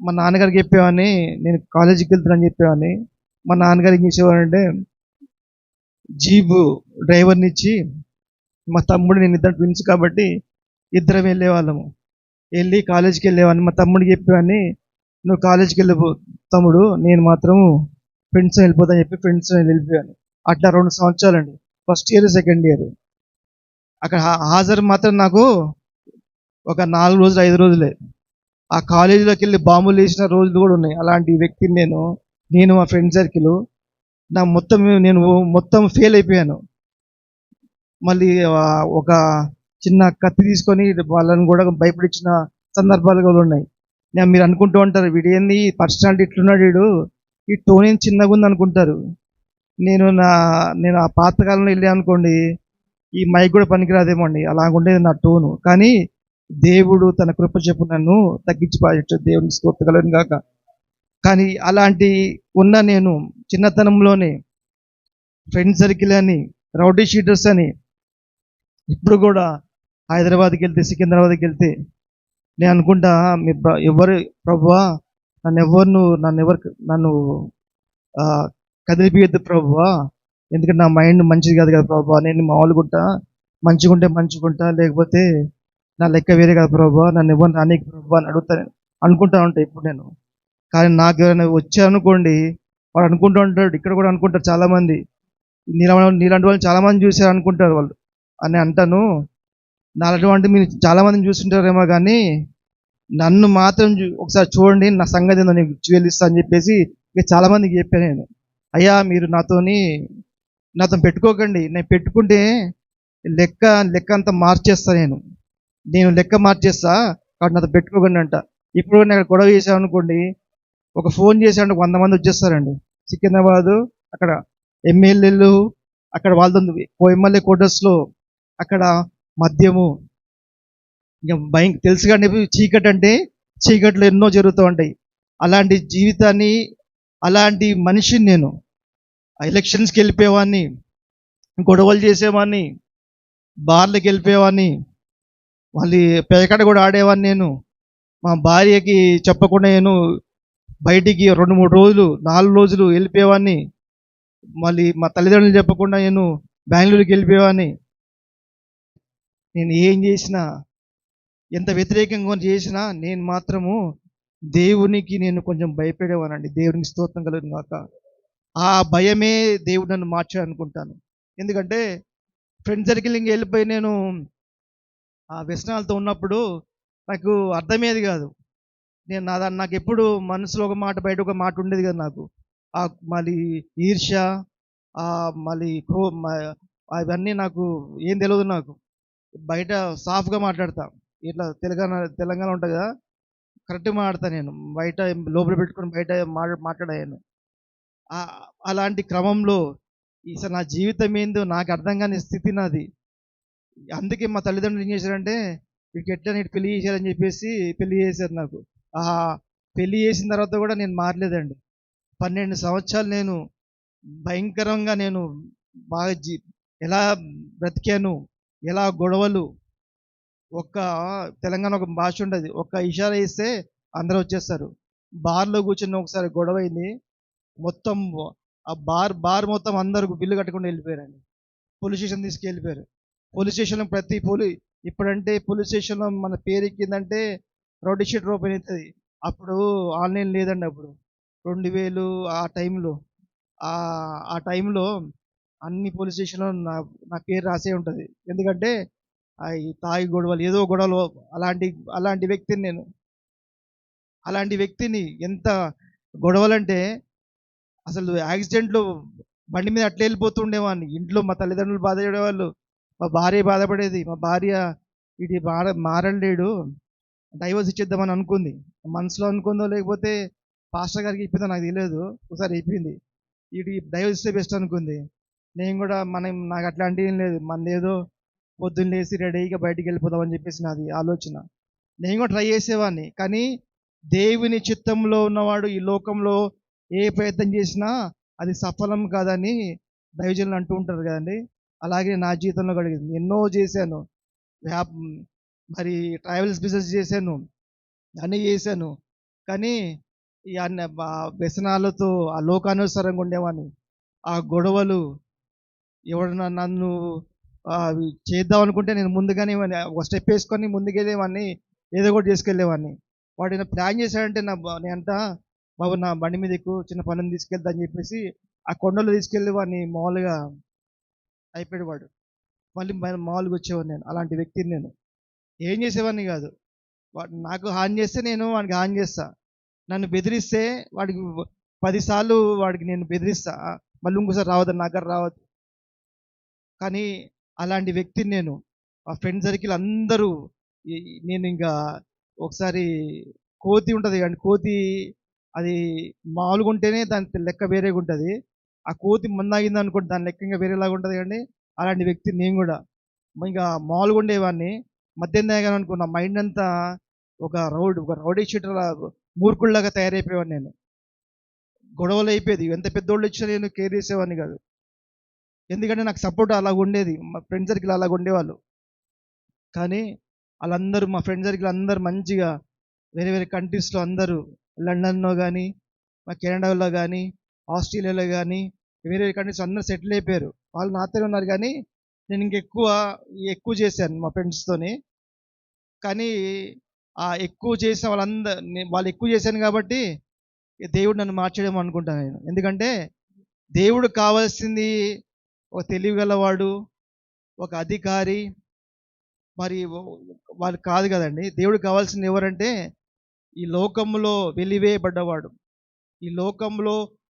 మా నాన్నగారికి చెప్పేవాడిని నేను కాలేజీకి వెళ్తానని చెప్పేవాడిని. మా నాన్నగారికి చేసేవాడంటే జీబు డ్రైవర్ని ఇచ్చి మా తమ్ముడు నేను ఇద్దరు ట్విన్స్ కాబట్టి ఇద్దరం వెళ్ళేవాళ్ళము. వెళ్ళి కాలేజీకి వెళ్ళేవాడిని. మా తమ్ముడికి చెప్పేవాడిని నువ్వు కాలేజీకి వెళ్ళిపో తమ్ముడు, నేను మాత్రం ఫ్రెండ్స్ వెళ్ళిపోతాను చెప్పి ఫ్రెండ్స్ వెళ్ళిపోయాను. అట్లా 2 సంవత్సరాలండి, ఫస్ట్ ఇయర్ సెకండ్ ఇయర్. అక్కడ హాజరు మాత్రం నాకు ఒక 4 రోజులు 5 రోజులే. ఆ కాలేజీలోకి వెళ్ళి బాంబులు వేసిన రోజులు కూడా ఉన్నాయి. అలాంటి వ్యక్తిని నేను మా ఫ్రెండ్ సర్కిల్ నా మొత్తం నేను మొత్తం ఫెయిల్ అయిపోయాను. మళ్ళీ ఒక చిన్న కత్తి తీసుకొని వాళ్ళని కూడా భయపడించిన సందర్భాలు కూడా ఉన్నాయి. మీరు అనుకుంటూ ఉంటారు, వీడు ఏంది పర్సనాలిటీ ఇట్లున్నాడు, వీడు ఈ టోన్ ఏం చిన్నగా ఉంది అనుకుంటారు. నేను నేను ఆ పాతకాలంలో వెళ్ళాను అనుకోండి, ఈ మైక్ కూడా పనికిరాదేమో అండి, అలాగుండేది నా టోను. కానీ దేవుడు తన కృప చెప్పు నన్ను తగ్గించి పాడించాడు, దేవునికి స్తోత్రం గాక. కానీ అలాంటి ఉన్న నేను చిన్నతనంలోనే ఫ్రెండ్ సర్కిల్ అని, రౌడీ షీటర్స్ అని, ఇప్పుడు కూడా హైదరాబాద్కి వెళ్తే, సికింద్రాబాద్కి వెళ్తే నేను అనుకుంటా, మీ ఎవరు ప్రభువా, నన్ను ఆ, కదిలిపియద్దు ప్రభువా, ఎందుకంటే నా మైండ్ మంచిది కాదు కదా ప్రభువా, నేను మామూలుగుంటా, మంచిగుంటా, లేకపోతే నా లెక్క వేరే కదా ప్రభువా, నన్ను ఎవరు రానీకి ప్రభువా అని అనుకుంటా ఉంటా ఇప్పుడు నేను. కానీ నాకు ఎవరైనా వచ్చారనుకోండి, వాడు అనుకుంటూ ఉంటాడు, ఇక్కడ కూడా అనుకుంటారు చాలామంది, నీలాంటి వాళ్ళు చాలామంది చూసారు అనుకుంటారు వాళ్ళు అని అంటాను. నాలాంటి మీరు చాలామందిని చూస్తుంటారేమో, కానీ నన్ను మాత్రం ఒకసారి చూడండి, నా సంగతి ఏందో నేను చూపిస్తా అని చెప్పేసి ఇక చాలామందికి చెప్పాను నేను. అయ్యా, మీరు నాతో పెట్టుకోకండి, నేను పెట్టుకుంటే లెక్క అంతా మార్చేస్తా, నేను లెక్క మార్చేస్తా, కాబట్టి నాతో పెట్టుకోకండి అంట. ఇప్పుడు నేను అక్కడ గొడవ చేశాను అనుకోండి, ఒక ఫోన్ చేశాను 100 మంది వచ్చేస్తారండి. సికింద్రాబాదు అక్కడ ఎమ్మెల్యేలు, అక్కడ వాళ్ళతో ఎమ్మెల్యే క్వార్టర్స్లో అక్కడ మద్యము, ఇంకా తెలుసు కానీ చీకటి అంటే చీకట్లో ఎన్నో జరుగుతూ ఉంటాయి. అలాంటి జీవితాన్ని, అలాంటి మనిషిని నేను. ఎలక్షన్స్కి వెళ్ళిపోయేవాడిని, గొడవలు చేసేవాడిని, బార్లకు వెళ్ళిపోయేవాడిని, మళ్ళీ పేకాట కూడా ఆడేవాడిని నేను. మా భార్యకి చెప్పకుండా నేను బయటికి 2-3 రోజులు 4 రోజులు వెళ్ళిపోయేవాడిని. మళ్ళీ మా తల్లిదండ్రులు చెప్పకుండా నేను బెంగళూరుకి వెళ్ళిపోయేవాడిని. నేను ఏం చేసినా, ఎంత వ్యతిరేకంగా చేసినా, నేను మాత్రము దేవునికి నేను కొంచెం భయపడేవానండి. దేవునికి స్తోత్రం కలుగును గాక. ఆ భయమే దేవుడు నన్ను మార్చాడు అనుకుంటాను. ఎందుకంటే ఫ్రెండ్ సర్కిలింగ్ వెళ్ళిపోయి నేను ఆ వ్యసనాలతో ఉన్నప్పుడు నాకు అర్థమయ్యేది కాదు. నాకు ఎప్పుడు మనసులో ఒక మాట, బయట ఒక మాట ఉండేది కదా నాకు. మళ్ళీ ఈర్ష్య, మళ్ళీ అవన్నీ నాకు ఏం తెలియదు. నాకు బయట సాఫ్గా మాట్లాడతా, ఇట్లా తెలంగాణ ఉంటుంది కదా, కరెక్ట్గా మాట్లాడతా నేను. బయట లోపల పెట్టుకుని బయట మాట్లాడాను. అలాంటి క్రమంలో ఈసారి నా జీవితం ఏందో నాకు అర్థం కాని స్థితి నాది. అందుకే మా తల్లిదండ్రులు ఏం చేశారంటే, వీడికి ఎట్లా నీకు పెళ్లి చేశారని చెప్పేసి పెళ్లి చేశారు నాకు. పెళ్లి చేసిన తర్వాత కూడా నేను మారలేదండి. 12 సంవత్సరాలు నేను భయంకరంగా నేను బాగా ఎలా బ్రతికాను, ఎలా గొడవలు. తెలంగాణ ఒక భాష ఉండదు, ఒక్క ఇషారా ఇస్తే అందరూ వచ్చేస్తారు. బార్లో కూర్చొని ఒకసారి గొడవ అయింది, మొత్తం ఆ బార్ మొత్తం అందరూ బిల్లు కట్టకుండా వెళ్ళిపోయారండి. పోలీస్ స్టేషన్ తీసుకెళ్ళిపోయారు. పోలీస్ స్టేషన్లో ఇప్పుడంటే పోలీస్ స్టేషన్లో మన పేరు ఎక్కిందంటే రౌడీ షీటర్ ఓపెన్ అవుతుంది. అప్పుడు ఆన్లైన్ లేదండి. అప్పుడు 2000 ఆ టైంలో అన్ని పోలీస్ స్టేషన్లో నా పేరు రాసే ఉంటుంది. ఎందుకంటే ఈ తాగి గొడవలు, ఏదో గొడవలు, అలాంటి వ్యక్తిని నేను. అలాంటి వ్యక్తిని ఎంత గొడవలంటే అసలు యాక్సిడెంట్లో బండి మీద అట్లా వెళ్ళిపోతుండేవాడిని. ఇంట్లో మా తల్లిదండ్రులు బాధపడేవాళ్ళు, మా భార్య బాధపడేది. మా భార్య ఇది మారలేడు, డైవర్స్ ఇచ్చేద్దామని అనుకుంది. మనసులో అనుకుందో లేకపోతే పాస్టర్ గారికి ఇప్పిందో నాకు తెలియదు, ఒకసారి అయిపోయింది. వీటి డైవర్స్ ఇస్తే బెస్ట్ అనుకుంది. నేను కూడా నాకు అట్లాంటివి ఏం లేదు, మన ఏదో పొద్దున్న లేసి రెడీగా బయటికి వెళ్ళిపోదామని చెప్పేసి నాది ఆలోచన. నేను కూడా ట్రై చేసేవాడిని. కానీ దేవుని చిత్తంలో ఉన్నవాడు ఈ లోకంలో ఏ ప్రయత్నం చేసినా అది సఫలం కాదని దైవజనులు అంటూ ఉంటారు కదండి. అలాగే నా జీవితంలో కలిగింది. ఎన్నో చేశాను, మరి ట్రావెల్స్ బిజినెస్ చేశాను, అన్నీ చేశాను. కానీ ఈ వ్యసనాలతో ఆ లోకానుసారంగా ఉండేవాడిని. ఆ గొడవలు, ఎవడన్నా నన్ను చేద్దాం అనుకుంటే నేను ముందుగానే ఒక స్టెప్ వేసుకొని ముందుకెళ్ళేవాడిని, ఏదో ఒకటి చేసుకెళ్ళేవాడిని. వాడు ప్లాన్ చేశాడంటే నేనంట, బాబు నా బండి మీద ఎక్కువ చిన్న పనులు తీసుకెళ్తా అని చెప్పేసి ఆ కొండలో తీసుకెళ్ళి వాడిని మామూలుగా అయిపోయాడు వాడు. మళ్ళీ మామూలుగా వచ్చేవాడిని నేను. అలాంటి వ్యక్తిని నేను. ఏం చేసేవాడిని కాదు. వాడు నాకు హాని చేస్తే నేను వాడికి హాని చేస్తా. నన్ను బెదిరిస్తే వాడికి 10 సార్లు వాడికి నేను బెదిరిస్తా. మళ్ళీ ఇంకోసారి రావద్దు, నా దగ్గర రావద్దు. కానీ అలాంటి వ్యక్తిని నేను. మా ఫ్రెండ్ సర్కిల్ అందరూ నేను ఇంకా ఒకసారి కోతి ఉంటుంది కానీ కోతి అది మామూలుగా ఉంటేనే దాని లెక్క వేరేగా ఉంటుంది. ఆ కోతి మందాగింది అనుకోండి దాని లెక్క ఇంకా వేరేలాగా ఉంటుంది కానీ అలాంటి వ్యక్తి నేను కూడా. ఇంకా మామూలుగా ఉండేవాడిని. మద్యం తాగాను అనుకో నా మైండ్ అంతా ఒక రౌడీ షీటర్ మూర్ఖుల్లాగా తయారైపోయేవాడిని నేను. గొడవలు అయిపోయేది. ఎంత పెద్దోళ్ళు వచ్చినా నేను కేర్ చేసేవాడిని కాదు. ఎందుకంటే నాకు సపోర్ట్ అలాగ ఉండేది. మా ఫ్రెండ్ సర్కిల్ అలాగ ఉండేవాళ్ళు. కానీ వాళ్ళందరూ మా ఫ్రెండ్ సర్కిల్ అందరూ మంచిగా వేరే వేరే కంట్రీస్లో అందరూ లండన్లో కానీ, మా కెనడాలో కానీ, ఆస్ట్రేలియాలో కానీ, వేరే వేరే కంట్రీస్ అందరూ సెటిల్ అయిపోయారు. వాళ్ళు నాతోనే ఉన్నారు కానీ నేను ఎక్కువ చేశాను మా ఫ్రెండ్స్తోని. కానీ ఆ ఎక్కువ చేసిన వాళ్ళు ఎక్కువ చేశాను కాబట్టి దేవుడు నన్ను మార్చడేమో అనుకుంటాను నేను. ఎందుకంటే దేవుడు కావాల్సింది ఒక తెలివిగలవాడు, ఒక అధికారి, మరి వాళ్ళు కాదు కదండి. దేవుడు కావాల్సింది ఎవరంటే ఈ లోకంలో వెలివేయబడ్డవాడు, ఈ లోకంలో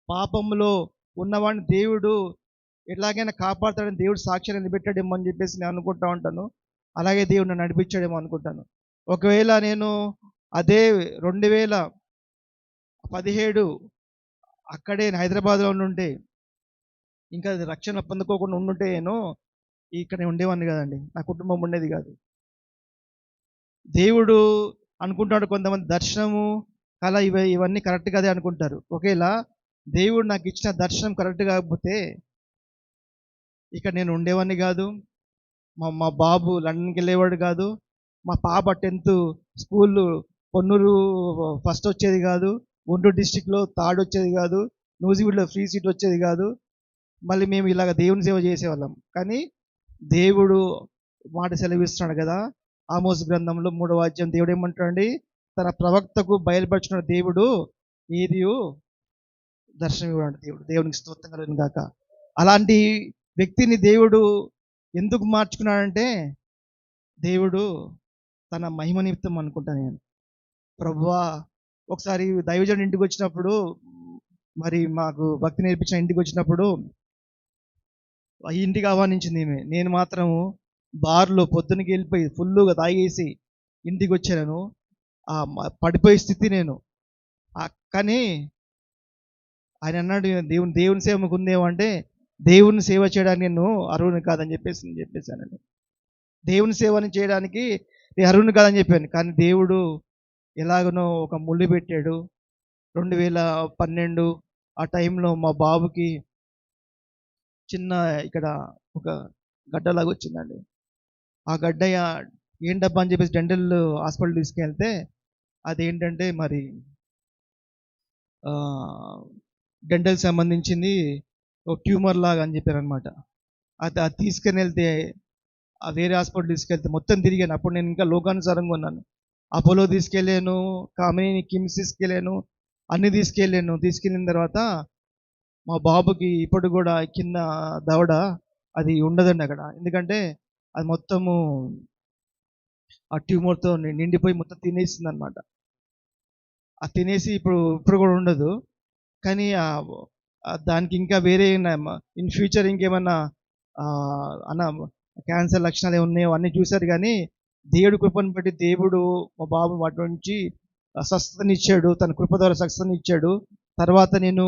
పాపంలో ఉన్నవాడిని దేవుడు ఎలాగైనా కాపాడుతాడని దేవుడు సాక్ష్యాన్ని నిలబెట్టాడేమో అని చెప్పేసి నేను అనుకుంటా ఉంటాను. అలాగే దేవుడు నన్ను నడిపించాడేమో అనుకుంటాను. ఒకవేళ నేను అదే 2017 అక్కడే హైదరాబాద్లో ఉండుంటే, ఇంకా అది రక్షణ పొందుకోకుండా ఉండుంటే నేను ఇక్కడ ఉండేవాడిని కదండి. నా కుటుంబం ఉండేది కాదు. దేవుడు అనుకుంటాడు కొంతమంది దర్శనము కళ ఇవన్నీ కరెక్ట్ కదే అనుకుంటారు. ఒకవేళ దేవుడు నాకు ఇచ్చిన దర్శనం కరెక్ట్ కాకపోతే ఇక్కడ నేను ఉండేవాడిని కాదు. మా బాబు లండన్కి వెళ్ళేవాడు కాదు. మా పాప 10th స్కూల్ పొన్నూరు ఫస్ట్ వచ్చేది కాదు. గుంటూరు డిస్టిక్లో థర్డ్ వచ్చేది కాదు. నూజివీడులో ఫ్రీ సీట్ వచ్చేది కాదు. మళ్ళీ మేము ఇలాగ దేవుని సేవ చేసేవాళ్ళం. కానీ దేవుడు మాట సెలవిస్తున్నాడు కదా, ఆమోస్ గ్రంథంలో 3వ అధ్యాయం దేవుడు ఏమంటాడండి, తన ప్రవక్తకు బయలుపరుచుకున్న దేవుడు ఏది దర్శనం ఇవ్వడు దేవుడు. దేవునికి స్తోత్రం కలుగును గాక. అలాంటి వ్యక్తిని దేవుడు ఎందుకు మార్చుకున్నాడంటే దేవుడు తన మహిమ నిమిత్తం అనుకుంటా నేను. ప్రభువా, ఒకసారి దైవజనుడి ఇంటికి వచ్చినప్పుడు, మరి మాకు భక్తి నేర్పించిన ఇంటికి వచ్చినప్పుడు ఆ ఇంటికి ఆహ్వానించింది ఈమె. నేను మాత్రం బార్లో పొద్దునకి వెళ్ళిపోయి ఫుల్గా తాగేసి ఇంటికి వచ్చాను. పడిపోయే స్థితి నేను. కానీ ఆయన అన్నాడు, దేవుని సేవకు ఉందేమో అంటే, దేవుని సేవ చేయడానికి నేను అర్హుని కాదని చెప్పేసానండి. దేవుని సేవని చేయడానికి నేను అర్హుని కాదని చెప్పాను. కానీ దేవుడు ఎలాగనో ఒక ముళ్ళు పెట్టాడు. 2012 ఆ టైంలో మా బాబుకి చిన్న ఇక్కడ ఒక గడ్డలాగా వచ్చిందండి. ఆ గడ్డ ఏంటబ్బా అని చెప్పేసి డెంటల్ హాస్పిటల్ తీసుకెళ్తే అదేంటంటే మరి డెంటల్ సంబంధించింది ఒక ట్యూమర్ లాగా అని చెప్పారనమాట. అది తీసుకుని వెళ్తే వేరే హాస్పిటల్ తీసుకెళ్తే మొత్తం తిరిగాను. అప్పుడు నేను ఇంకా లోకానుసారంగా ఉన్నాను. అపోలో తీసుకెళ్ళాను, కామినీ కిమ్స్ తీసుకెళ్ళాను, అన్నీ తీసుకెళ్ళిన తర్వాత మా బాబుకి ఇప్పుడు కూడా కింద దవడ అది ఉండదండి అక్కడ. ఎందుకంటే అది మొత్తము ఆ ట్యూమర్తో నిండిపోయి మొత్తం తినేసింది అనమాట. అది తినేసి ఇప్పుడు కూడా ఉండదు. కానీ దానికి ఇంకా వేరే ఇన్ ఫ్యూచర్ ఇంకేమన్నా క్యాన్సర్ లక్షణాలు ఏమున్నాయో అన్నీ చూశారు. కానీ దేవుడి కృపను బట్టి దేవుడు మా బాబు వాటి నుంచి స్వస్థతనిచ్చాడు. తన కృప ద్వారా స్వస్థతనిచ్చాడు. తర్వాత నేను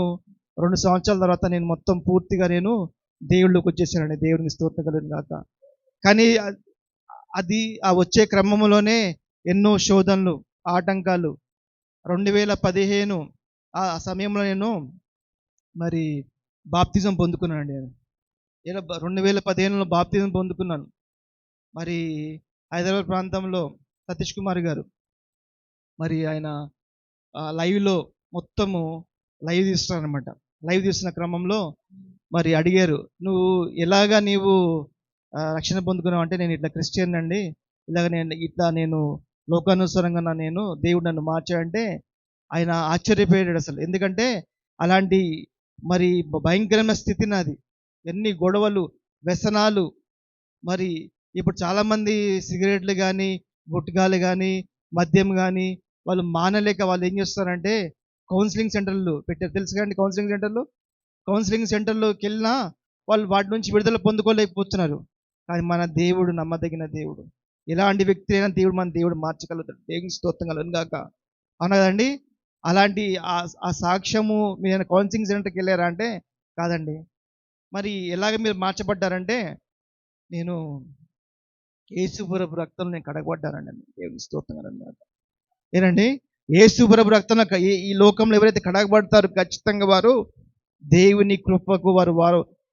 2 సంవత్సరాల తర్వాత నేను మొత్తం పూర్తిగా నేను దేవుళ్ళకి వచ్చేసానండి. దేవునికి స్తోత్రం కలుగును గాక. కానీ అది వచ్చే క్రమంలోనే ఎన్నో శోధనలు, ఆటంకాలు. 2015 ఆ సమయంలో నేను మరి బాప్తిజం పొందుకున్నానండి. 2015లో బాప్తిజం పొందుకున్నాను. మరి హైదరాబాద్ ప్రాంతంలో సతీష్ కుమార్ గారు మరి ఆయన లైవ్లో మొత్తము లైవ్ తీస్తున్నారనమాట. లైవ్ తీస్తున్న క్రమంలో మరి అడిగారు, నీవు రక్షణ పొందుకున్నావు అంటే, నేను ఇట్లా క్రిస్టియన్ అండి, నేను లోకానుసారంగా దేవుడు నన్ను మార్చాడంటే ఆయన ఆశ్చర్యపోయాడు అసలు. ఎందుకంటే అలాంటి మరి భయంకరమైన స్థితి నాది. ఎన్ని గొడవలు, వ్యసనాలు. మరి ఇప్పుడు చాలామంది సిగరెట్లు కానీ, గుట్కాలు కానీ, మద్యం కానీ వాళ్ళు మానలేక వాళ్ళు ఏం చేస్తారంటే కౌన్సిలింగ్ సెంటర్లు పెట్టారు. తెలుసు కానీ కౌన్సిలింగ్ సెంటర్లు కౌన్సిలింగ్ సెంటర్లోకి వెళ్ళినా వాళ్ళు వాటి నుంచి విడుదల పొందుకోలేకపోతున్నారు. కానీ మన దేవుడు నమ్మదగిన దేవుడు. ఎలాంటి వ్యక్తి అయినా మన దేవుడు మార్చగలుగుతాడు. దేవునికి స్తోత్రం కలుగును గాక. అవునా కదండి? అలాంటి ఆ సాక్ష్యము మీరు కౌన్సిలింగ్ సెంటర్‌కి వెళ్ళారా అంటే కాదండి. మరి ఎలాగ మీరు మార్చబడ్డారంటే నేను యేసుప్రభు రక్తంలో నేను కడగబడ్డానండి. దేవునికి స్తోత్రం కలుగును గాక. ఏనండి? యేసుప్రభు రక్తంలో ఈ లోకంలో ఎవరైతే కడగబడతారో ఖచ్చితంగా వారు దేవుని కృపకు వారు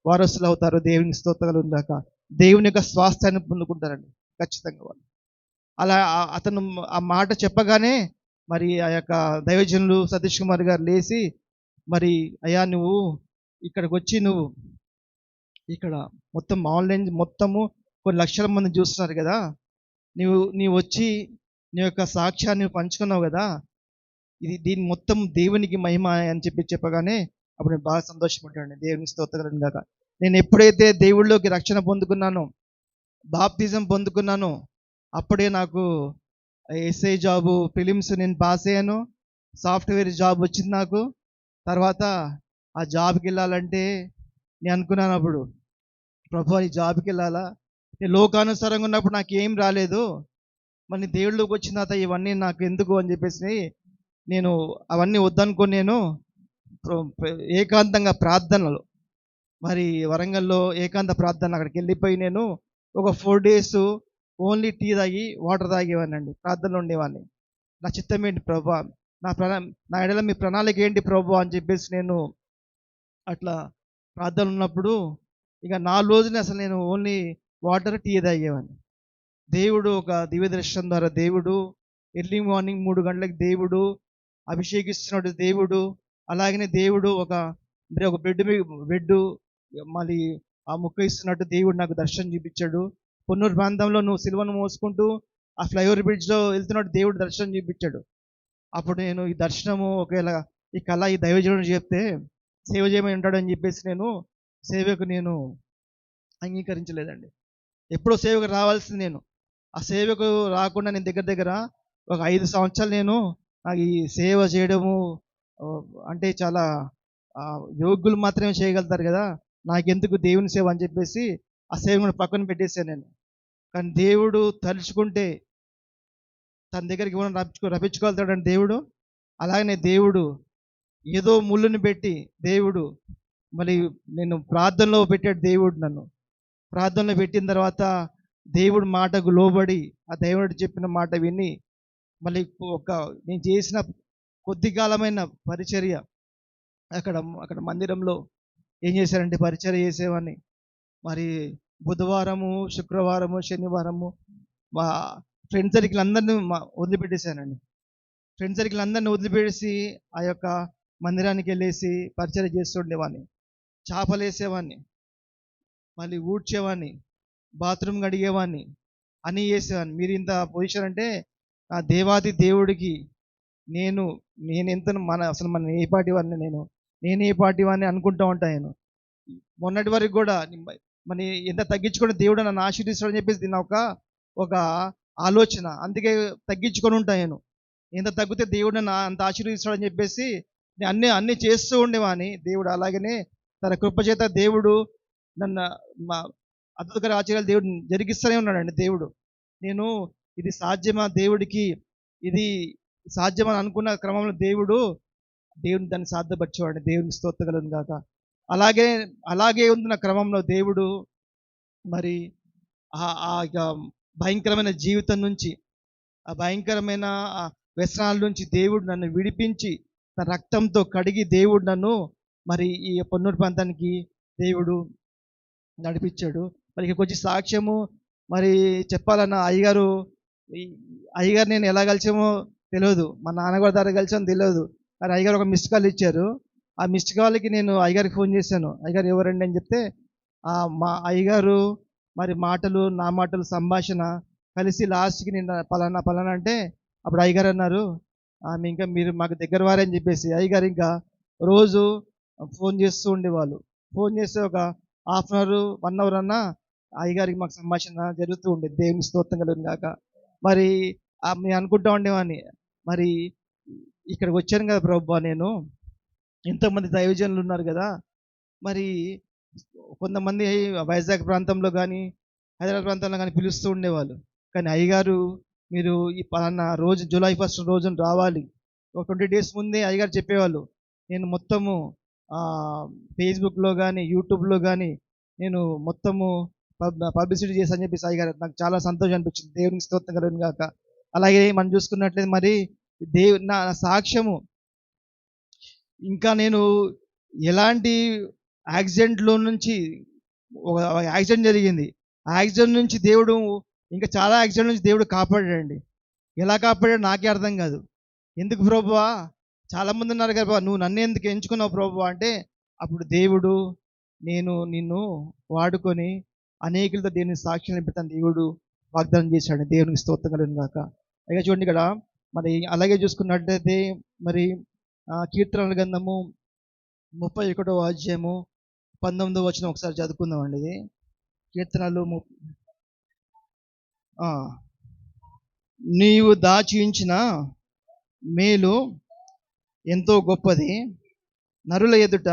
వారసులు అవుతారు. దేవునికి స్తోత్రం కలుగును గాక. దేవుని యొక్క స్వాస్థ్యాన్ని పొందుకుంటారండి ఖచ్చితంగా వాళ్ళు. అలా అతను ఆ మాట చెప్పగానే మరి ఆ యొక్క దైవజనులు సతీష్ కుమార్ గారు లేచి మరి అయ్యా నువ్వు ఇక్కడికి వచ్చి నువ్వు ఇక్కడ మొత్తం ఆన్లైన్ మొత్తము కొన్ని లక్షల మంది చూస్తున్నారు కదా, నీవు వచ్చి నీ యొక్క సాక్ష్యాన్ని పంచుకున్నావు కదా, దీని మొత్తం దేవునికి మహిమ అని చెప్పగానే అప్పుడు నేను బాగా సంతోషపడ్డాను. దేవునికి స్తోత్రం గాక. నేను ఎప్పుడైతే దేవుళ్ళలోకి రక్షణ పొందుకున్నానో, బాప్తిజం పొందుకున్నానో, అప్పుడే నాకు ఎస్ఐ జాబు ప్రిలిమ్స్ నేను పాస్ అయ్యాను. సాఫ్ట్వేర్ జాబ్ వచ్చింది నాకు. తర్వాత ఆ జాబ్కి వెళ్ళాలంటే నేను అనుకున్నాను అప్పుడు, ప్రభు ఈ జాబ్కి వెళ్ళాలా, నేను లోకానుసారంగా ఉన్నప్పుడు నాకు ఏం రాలేదు, మరి దేవుళ్ళకి వచ్చిన తర్వాత ఇవన్నీ నాకు ఎందుకు అని చెప్పేసి నేను అవన్నీ వద్దనుకొని నేను ఏకాంతంగా ప్రార్థనలు మరి వరంగల్లో ఏకాంత ప్రార్థన అక్కడికి వెళ్ళిపోయి నేను ఒక 4 days ఓన్లీ టీ తాగి వాటర్ తాగేవాడినండి. ప్రార్థనలో ఉండేవాడిని. నా చిత్తం ఏంటి ప్రభా, నా ఎడల మీ ప్రణాళిక ఏంటి ప్రభు అని చెప్పేసి నేను అట్లా ప్రార్థన ఉన్నప్పుడు ఇక 4 రోజులు అసలు నేను ఓన్లీ వాటర్ టీ తాగేవాడిని. దేవుడు ఒక దివ్య దర్శనం ద్వారా దేవుడు ఎర్లీ మార్నింగ్ 3 గంటలకు దేవుడు అభిషేకిస్తున్నాడు. దేవుడు అలాగనే దేవుడు ఒక బెడ్ మళ్ళీ ఆ ముక్క ఇస్తున్నట్టు దేవుడు నాకు దర్శనం చూపించాడు. పొన్నూరు ప్రాంతంలో నువ్వు సిలువను మోసుకుంటూ ఆ ఫ్లైఓవర్ బ్రిడ్జ్లో వెళ్తున్నట్టు దేవుడు దర్శనం చూపించాడు. అప్పుడు నేను ఈ దర్శనము ఒకవేళ ఈ కళ ఈ దైవజనుడు చెప్తే సేవ చేయమని ఉంటాడని చెప్పేసి నేను సేవకు నేను అంగీకరించలేదండి. ఎప్పుడో సేవకు రావాల్సింది నేను. ఆ సేవకు రాకుండా నేను దగ్గర ఒక 5 సంవత్సరాలు నేను నాకు ఈ సేవ చేయడము అంటే చాలా యోగ్యులు మాత్రమే చేయగలుగుతారు కదా, నాకెందుకు దేవుని సేవ అని చెప్పేసి ఆ సేవను పక్కన పెట్టేశాను నేను. కానీ దేవుడు తలుచుకుంటే తన దగ్గరికి ఇవ్వడం రప్పించుకోగలుగుతాడండి దేవుడు. అలాగనే దేవుడు ఏదో ముళ్ళుని పెట్టి దేవుడు మళ్ళీ నేను ప్రార్థనలో పెట్టాడు. దేవుడు నన్ను ప్రార్థనలో పెట్టిన తర్వాత దేవుడు మాటకు లోబడి ఆ దేవుడు చెప్పిన మాట విని మళ్ళీ నేను చేసిన కొద్ది కాలమైన పరిచర్య అక్కడ మందిరంలో ఏం చేశారంటే పరిచర్య చేసేవాడిని. మరి బుధవారము, శుక్రవారము, శనివారము మా ఫ్రెండ్ సర్కిల్ అందరినీ వదిలిపెట్టేశానండి. ఫ్రెండ్ సర్కిల్ అందరినీ వదిలిపెట్టేసి ఆ యొక్క మందిరానికి వెళ్ళేసి పరిచర్య చేస్తుండేవాడిని. చేపలు వేసేవాడిని, మళ్ళీ ఊడ్చేవాడిని, బాత్రూమ్ కడిగేవాడిని, అన్నీ చేసేవాడిని. మీరు ఇంత పొజిషన్ అంటే ఆ దేవాది దేవుడికి నేను ఎంత అసలు మన ఏ పార్టీ వాడిని నేను ఏ పార్టీ వాడిని అనుకుంటూ ఉంటాను. మొన్నటి వరకు కూడా మన ఎంత తగ్గించుకొని దేవుడు నన్ను ఆశీర్వదిస్తాడని చెప్పేసి దీని ఒక ఆలోచన. అందుకే తగ్గించుకొని ఉంటాను. ఎంత తగ్గితే దేవుడు నన్ను అంత ఆశీర్వదిస్తాడని చెప్పేసి నేను అన్నీ చేస్తూ ఉండేవాడిని. దేవుడు అలాగనే తన కృపచేత దేవుడు నన్ను అద్భుతకర ఆశ్చర్యాలు దేవుడు జరిగిస్తూనే ఉన్నాడండి దేవుడు. నేను ఇది సాధ్యమా దేవుడికి, ఇది సాధ్యమని అనుకున్న క్రమంలో దేవుని దాన్ని సాధ్యపరిచేవాడు. దేవుని స్తోత్రం కలుగును గాక. అలాగే ఉన్న క్రమంలో దేవుడు మరి ఇక భయంకరమైన జీవితం నుంచి, ఆ భయంకరమైన వ్యసనాల నుంచి దేవుడు నన్ను విడిపించి తన రక్తంతో కడిగి దేవుడు నన్ను మరి ఈ పొన్నూరు ప్రాంతానికి దేవుడు నడిపించాడు. మరి ఇక కొంచెం సాక్ష్యము మరి చెప్పాలన్న అయ్యగారు నేను ఎలా కలిసామో తెలియదు, మా నాన్నగారి ద్వారా కలిసామో తెలియదు. కానీ అయ్యగారు ఒక మిస్డ్ కాల్ ఇచ్చారు. ఆ మిస్డ్ కాల్కి నేను అయ్యగారికి ఫోన్ చేశాను. అయ్యగారు ఎవరండి అని చెప్తే మా అయ్యగారు మరి నా మాటలు సంభాషణ కలిసి లాస్ట్కి నేను పలానా అంటే అప్పుడు అయ్యగారు అన్నారు, ఇంకా మీరు మాకు దగ్గర వారని చెప్పేసి అయ్యగారు ఇంకా రోజు ఫోన్ చేస్తూ ఉండేవాళ్ళు. ఫోన్ చేస్తే ఒక 1/2 hour 1 hour అన్నా అయ్యగారికి మాకు సంభాషణ జరుగుతూ ఉండేది. దేవుని స్తోత్రం కలుగును గాక. మరి నేను అనుకుంటా ఉండేవాడిని, మరి ఇక్కడికి వచ్చాను కదా ప్రభు, నేను ఎంతోమంది దైవజనులు ఉన్నారు కదా, మరి కొంతమంది వైజాగ్ ప్రాంతంలో కానీ హైదరాబాద్ ప్రాంతంలో కానీ పిలుస్తూ ఉండేవాళ్ళు. కానీ అయ్యగారు మీరు ఈ పలానా రోజు జూలై 1 రోజున రావాలి. ఒక 20 డేస్ ముందే అయ్యగారు చెప్పేవాళ్ళు. నేను మొత్తము ఫేస్‌బుక్‌లో గానీ, యూట్యూబ్‌లో గానీ నేను మొత్తము పబ్లిసిటీ చేశా అని చెప్పేసి అయ్యగారు నాకు చాలా సంతోషం అనిపించింది. దేవునికి స్తోత్రం కలుగును గాక. అలాగే మనం చూసుకున్నట్లయితే మరి నా సాక్ష్యము ఇంకా నేను ఎలాంటి యాక్సిడెంట్‌లో నుంచి ఒక యాక్సిడెంట్ జరిగింది. ఆ యాక్సిడెంట్ నుంచి దేవుడు ఇంకా చాలా యాక్సిడెంట్ నుంచి దేవుడు కాపాడాడండి. ఎలా కాపాడాడో నాకే అర్థం కాదు. ఎందుకు ప్రభువా? చాలామంది ఉన్నారు కదా! నువ్వు నన్ను ఎందుకు ఎంచుకున్నావు ప్రభువా అంటే, అప్పుడు దేవుడు నిన్ను వాడుకొని అనేకులతో దేవునికి సాక్ష్యం నింపుతాను దేవుడు వాగ్దానం చేశాడు. దేవునికి స్తోత్రం కలుగును గాక. ఇక చూడండి ఇక్కడ మరి అలాగే చూసుకున్నట్లయితే మరి కీర్తనల గ్రంథము 31వ అధ్యాయము 19వ వచనం ఒకసారి చదువుకుందామండి. ఇది కీర్తనలు నీవు దాచి ఉంచిన మేలు ఎంతో గొప్పది, నరుల ఎదుట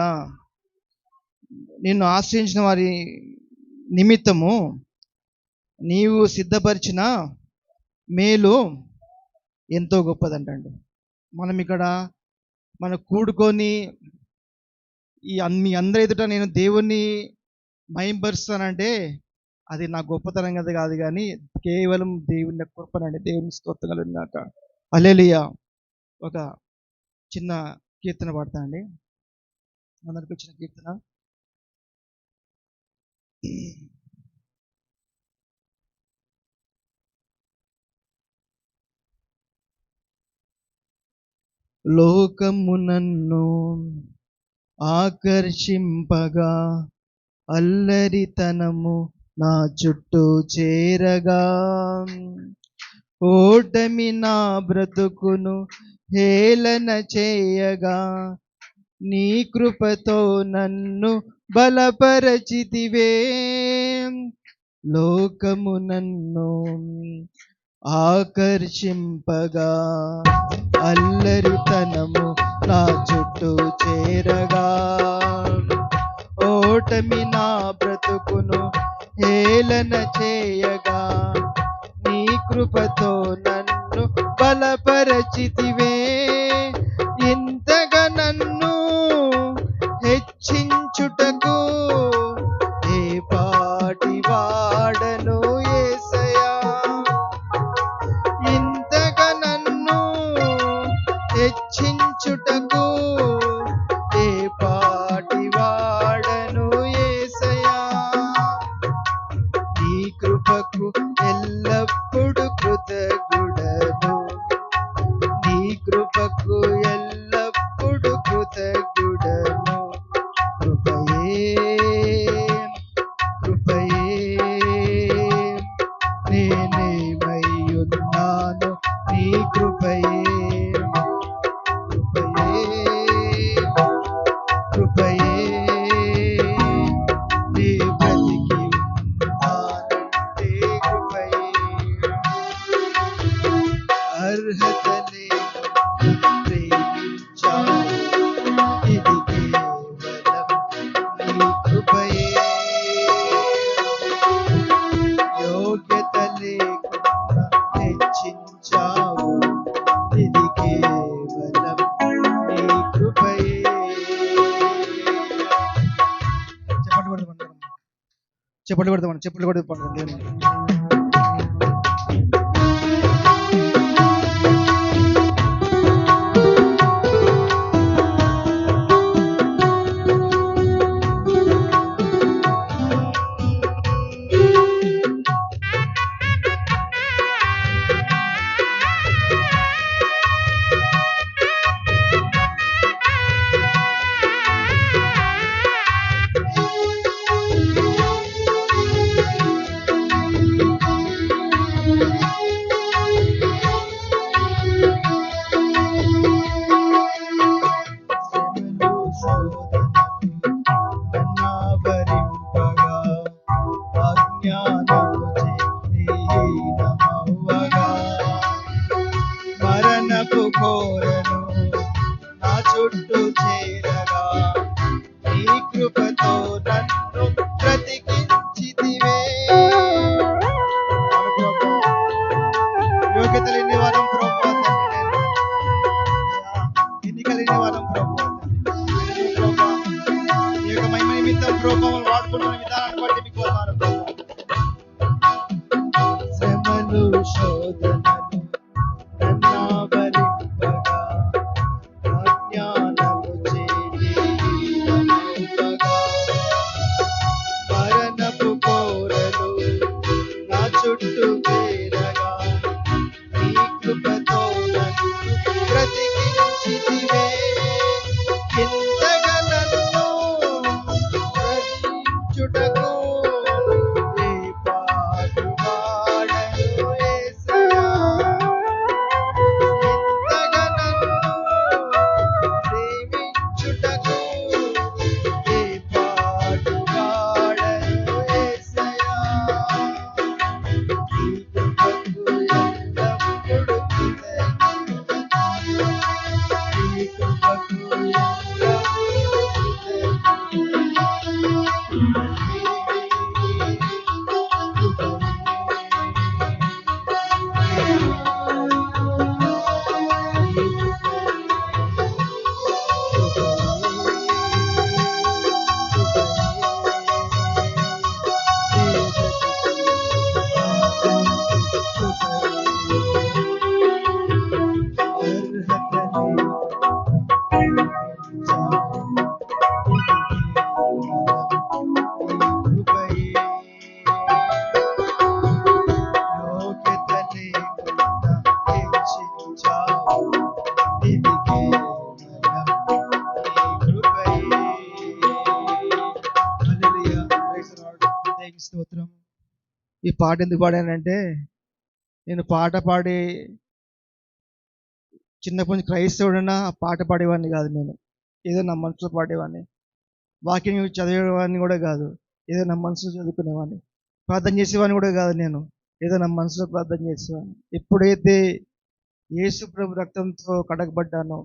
నిన్ను ఆశ్రయించిన వారి నిమిత్తము నీవు సిద్ధపరిచిన మేలు ఎంతో గొప్పదంటండి. మనం ఇక్కడ కూడుకొని మీ అందరి ఎదుట నేను దేవుణ్ణి మహింపరుస్తానంటే అది నా గొప్పతనం కదా కాదు, కానీ కేవలం దేవుని కృపనండి. దేవుని స్తోత్రం కలుగును గాక. హల్లెలూయా. ఒక చిన్న కీర్తన పాడతా అండి. అందరికి వచ్చిన కీర్తన. లోకము నన్ను ఆకర్షింపగా, అల్లరితనము నా చుట్టూ చేరగా, ఓటమి నా బ్రతుకును హేళన చేయగా, నీ కృపతో నన్ను బలపరచితివే. లోకము నన్ను ఆకర్షింపగా, అల్లరితనము నా చుట్టూ చేరగా, ఓటమి నా బ్రతుకును హేళన చేయగా, నీ కృపతో నన్ను బలపరచితివే. ఇంతగా నన్ను హెచ్చించుటకు ఏ పాటి వాడను యేసయ్యా. ఇంతగా నన్ను హెచ్చించుటకు ఏ పాటి వాడను యేసయ్యా. నీ కృపకు ఎల్లప్పుడు కృతజ్ఞుడను, నీ కృపకు ఎల్లప్పుడు కృతజ్ఞుడను. కృపయే నేనేమయ్యున్నాను, నీ కృపయే. కృపయే నీ బ్రతికి ఉన్నానంటే కృపయే. అర్హత లేని ప్రేమించావు, ఇది కేవలం నీ కృపయే. యోగ్యత లేకుండా హెచ్చించావు, ఇది కేవలం నీ కృపయే. చెప్పండి కొడతాం, చెప్పండి కొడతాం. మరణపు కోరను నా చుట్టూ చేరగా, నీ కృపతో ఈ పాట ఎందుకు పాడానంటే, నేను పాట పాడే చిన్నప్పటి నుంచి క్రైస్తవుడైనా పాట పాడేవాడిని కాదు నేను. ఏదో నా మనసులో పాడేవాడిని. వాక్యం చదివేవాడిని కూడా కాదు. ఏదో నా మనసులో చదువుకునేవాడిని. ప్రార్థన చేసేవాడిని కూడా కాదు నేను. ఏదో నా మనసులో ప్రార్థన చేసేవాడిని. ఎప్పుడైతే యేసు ప్రభు రక్తంతో కడగబడ్డానో,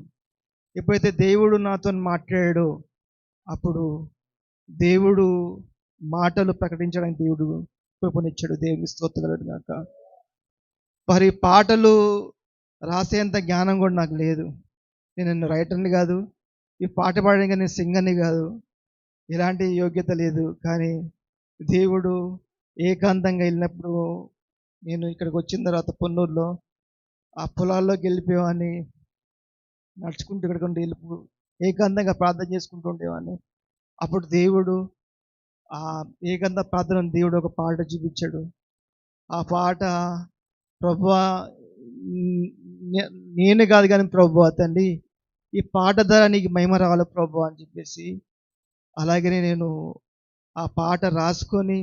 ఎప్పుడైతే దేవుడు నాతో మాట్లాడాడో, అప్పుడు దేవుడు మాటలు ప్రకటించడానికి దేవుడు కృపనిచ్చాడు. దేవునికి స్తోత్రం కలుగును గాక. మరి పాటలు రాసేంత జ్ఞానం కూడా నాకు లేదు. నేను రైటర్ని కాదు. ఈ పాట పాడడానికి నేను సింగర్ని కాదు. ఎలాంటి యోగ్యత లేదు. కానీ దేవుడు ఏకాంతంగా వెళ్ళినప్పుడు, నేను ఇక్కడికి వచ్చిన తర్వాత పొన్నూరులో ఆ పొలాల్లోకి వెళ్ళిపోయేవాడిని. నడుచుకుంటూ ఇక్కడికి వెళ్ళిపో ఏకాంతంగా ప్రార్థన చేసుకుంటూ ఉండేవాడిని. అప్పుడు దేవుడు ఆ ఏకాంత ప్రార్థన దేవుడు ఒక పాట చూపించాడు. ఆ పాట, ప్రభువా నేను కాదు కానీ ప్రభువా తండ్రి, ఈ పాట ద్వారా నీకు మహిమ రావాలి ప్రభువా అని చెప్పేసి, అలాగనే నేను ఆ పాట రాసుకొని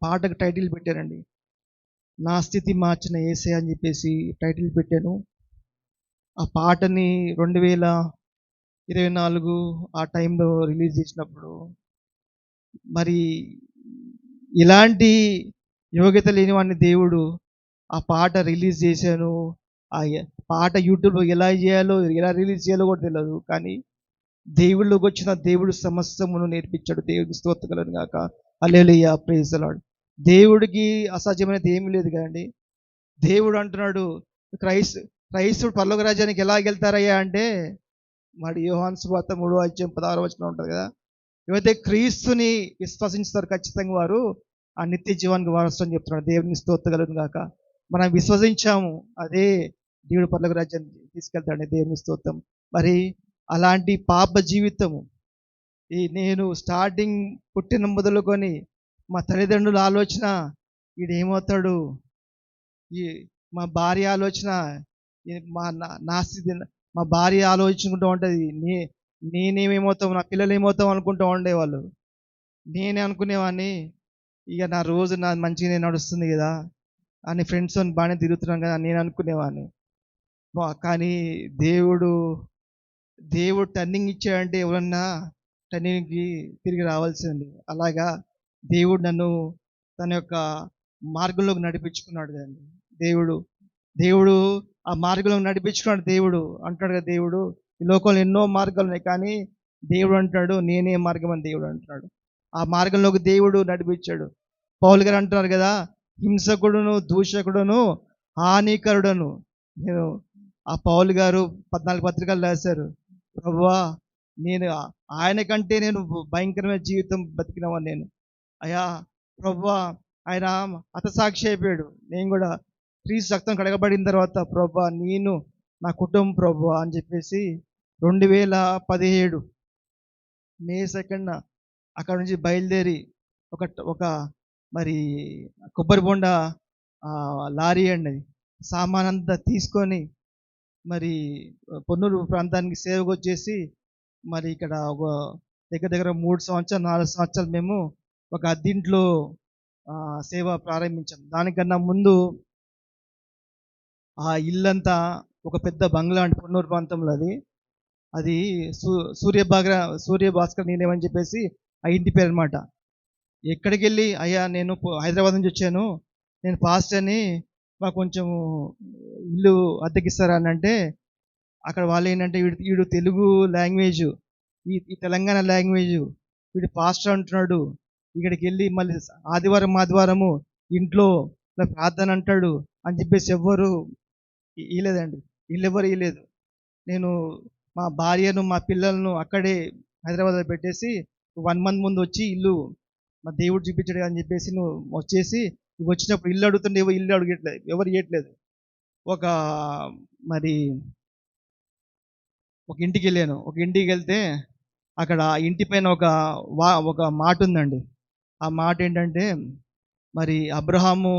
పాటకు టైటిల్ పెట్టానండి. నా స్థితి మార్చిన యేసయ్య అని చెప్పేసి టైటిల్ పెట్టాను. ఆ పాటని 2024 ఆ టైంలో రిలీజ్ చేసినప్పుడు, మరి ఇలాంటి యోగ్యత లేని వాడిని దేవుడు ఆ పాట రిలీజ్ చేశాను. ఆ పాట యూట్యూబ్లో ఎలా చేయాలో, ఎలా రిలీజ్ చేయాలో కూడా తెలియదు. కానీ దేవుళ్ళకి వచ్చిన దేవుడు సమస్తమును నేర్పించాడు. దేవుడికి స్తోత్రం కలుగును గాక. హల్లెలూయా, ప్రైజ్ ది లార్డ్. దేవుడికి అసాధ్యమైనది ఏమీ లేదు కదండి. దేవుడు అంటున్నాడు, క్రైస్తవుడు పరలోక రాజ్యానికి ఎలా వెళ్తారయ్యా అంటే, మరి యోహాను సువార్త 3:16 ఉంటుంది కదా, ఎవరైతే క్రీస్తుని విశ్వసించుతారు ఖచ్చితంగా వారు ఆ నిత్య జీవానికి వారసుని చెప్తున్నాడు. దేవునికి స్తోత్రం కలుగును గాక. మనం విశ్వసించాము, అదే దేవుడు పరలోక రాజ్యానికి తీసుకెళ్తాడు. దేవునికి స్తోత్రం. మరి అలాంటి పాప జీవితము, నేను స్టార్టింగ్ పుట్టిన మొదలుకొని మా తల్లిదండ్రుల ఆలోచన, వీడేమవుతాడు, ఈ మా భార్య ఆలోచన, నా స్థితి, మా భార్య ఆలోచించుకుంటూ ఉంటుంది, నేనేమేమవుతాం, నా పిల్లలు ఏమవుతాం అనుకుంటూ ఉండేవాళ్ళు. నేనే అనుకునేవాడిని, ఇక నా రోజు నా మంచిగానే నడుస్తుంది కదా అని, ఫ్రెండ్స్ బాగానే తిరుగుతున్నాను కదా నేను అనుకునేవాడిని. కానీ దేవుడు టర్నింగ్ ఇచ్చాడంటే ఎవరన్నా టర్నింగ్కి తిరిగి రావాల్సింది. అలాగా దేవుడు నన్ను తన యొక్క మార్గంలోకి నడిపించుకున్నాడు కదండి. దేవుడు ఆ మార్గంలోకి నడిపించుకున్నాడు. దేవుడు అంటాడు కదా, దేవుడు ఈ లోకంలో ఎన్నో మార్గాలు ఉన్నాయి, కానీ దేవుడు అంటాడు నేనే మార్గం అని దేవుడు అంటున్నాడు. ఆ మార్గంలోకి దేవుడు నడిపించాడు. పౌలు గారు అంటున్నారు కదా, హింసకుడును, దూషకుడును, హానికరుడను. నేను ఆ పౌలు గారు 14 పత్రికలు రాశారు. ప్రభువా, నేను ఆయన కంటే నేను భయంకరమైన జీవితం బతికినవాడిని నేను. అయ్యా ప్రభువా, ఆయన హతసాక్షి అయిపోయాడు. నేను కూడా క్రీస్తు రక్తం కడగబడిన తర్వాత, ప్రభువా నేను నా కుటుంబం ప్రభువా అని చెప్పేసి 2017 మే 2న అక్కడ నుంచి బయలుదేరి ఒక మరి కొబ్బరి బొండ లారీ అండి, సామాన్ అంతా తీసుకొని మరి పొన్నూరు ప్రాంతానికి సేవకు వచ్చేసి, మరి ఇక్కడ ఒక దగ్గర 3 సంవత్సరాలు 4 సంవత్సరాలు మేము ఒక అద్దెంట్లో సేవ ప్రారంభించాం. దానికన్నా ముందు ఆ ఇల్లంతా ఒక పెద్ద బంగ్లా అంటే పొన్నూరు ప్రాంతంలో అది సూర్యభాస్కర్ నేనేమని చెప్పేసి ఆ ఇంటి పేరు అనమాట. ఎక్కడికి వెళ్ళి, అయ్యా నేను హైదరాబాద్ నుంచి వచ్చాను, నేను పాస్టర్ని, మాకు కొంచెం ఇల్లు అద్దెకిస్తారా అని అంటే, అక్కడ వాళ్ళు ఏంటంటే, వీడు తెలుగు లాంగ్వేజ్, ఈ తెలంగాణ లాంగ్వేజ్, వీడు పాస్టర్ అంటున్నాడు, ఇక్కడికి వెళ్ళి మళ్ళీ ఆదివారము ఇంట్లో ప్రార్థన అంటాడు అని చెప్పేసి ఎవ్వరు ఇవ్వలేదండి. వీళ్ళెవ్వరు ఇవ్వలేదు. నేను మా భార్యను మా పిల్లలను అక్కడే హైదరాబాద్లో పెట్టేసి 1 month ముందు వచ్చి ఇల్లు మా దేవుడు చూపించాడు అని చెప్పేసి నువ్వు వచ్చేసి, వచ్చినప్పుడు ఇల్లు అడుగుతుండే ఇల్లు అడగట్లేదు, ఎవరు ఇవ్వట్లేదు. ఒక ఇంటికి వెళ్ళాను. ఒక ఇంటికి వెళ్తే అక్కడ ఇంటి పైన ఒక మాట ఉందండి. ఆ మాట ఏంటంటే, మరి అబ్రహాము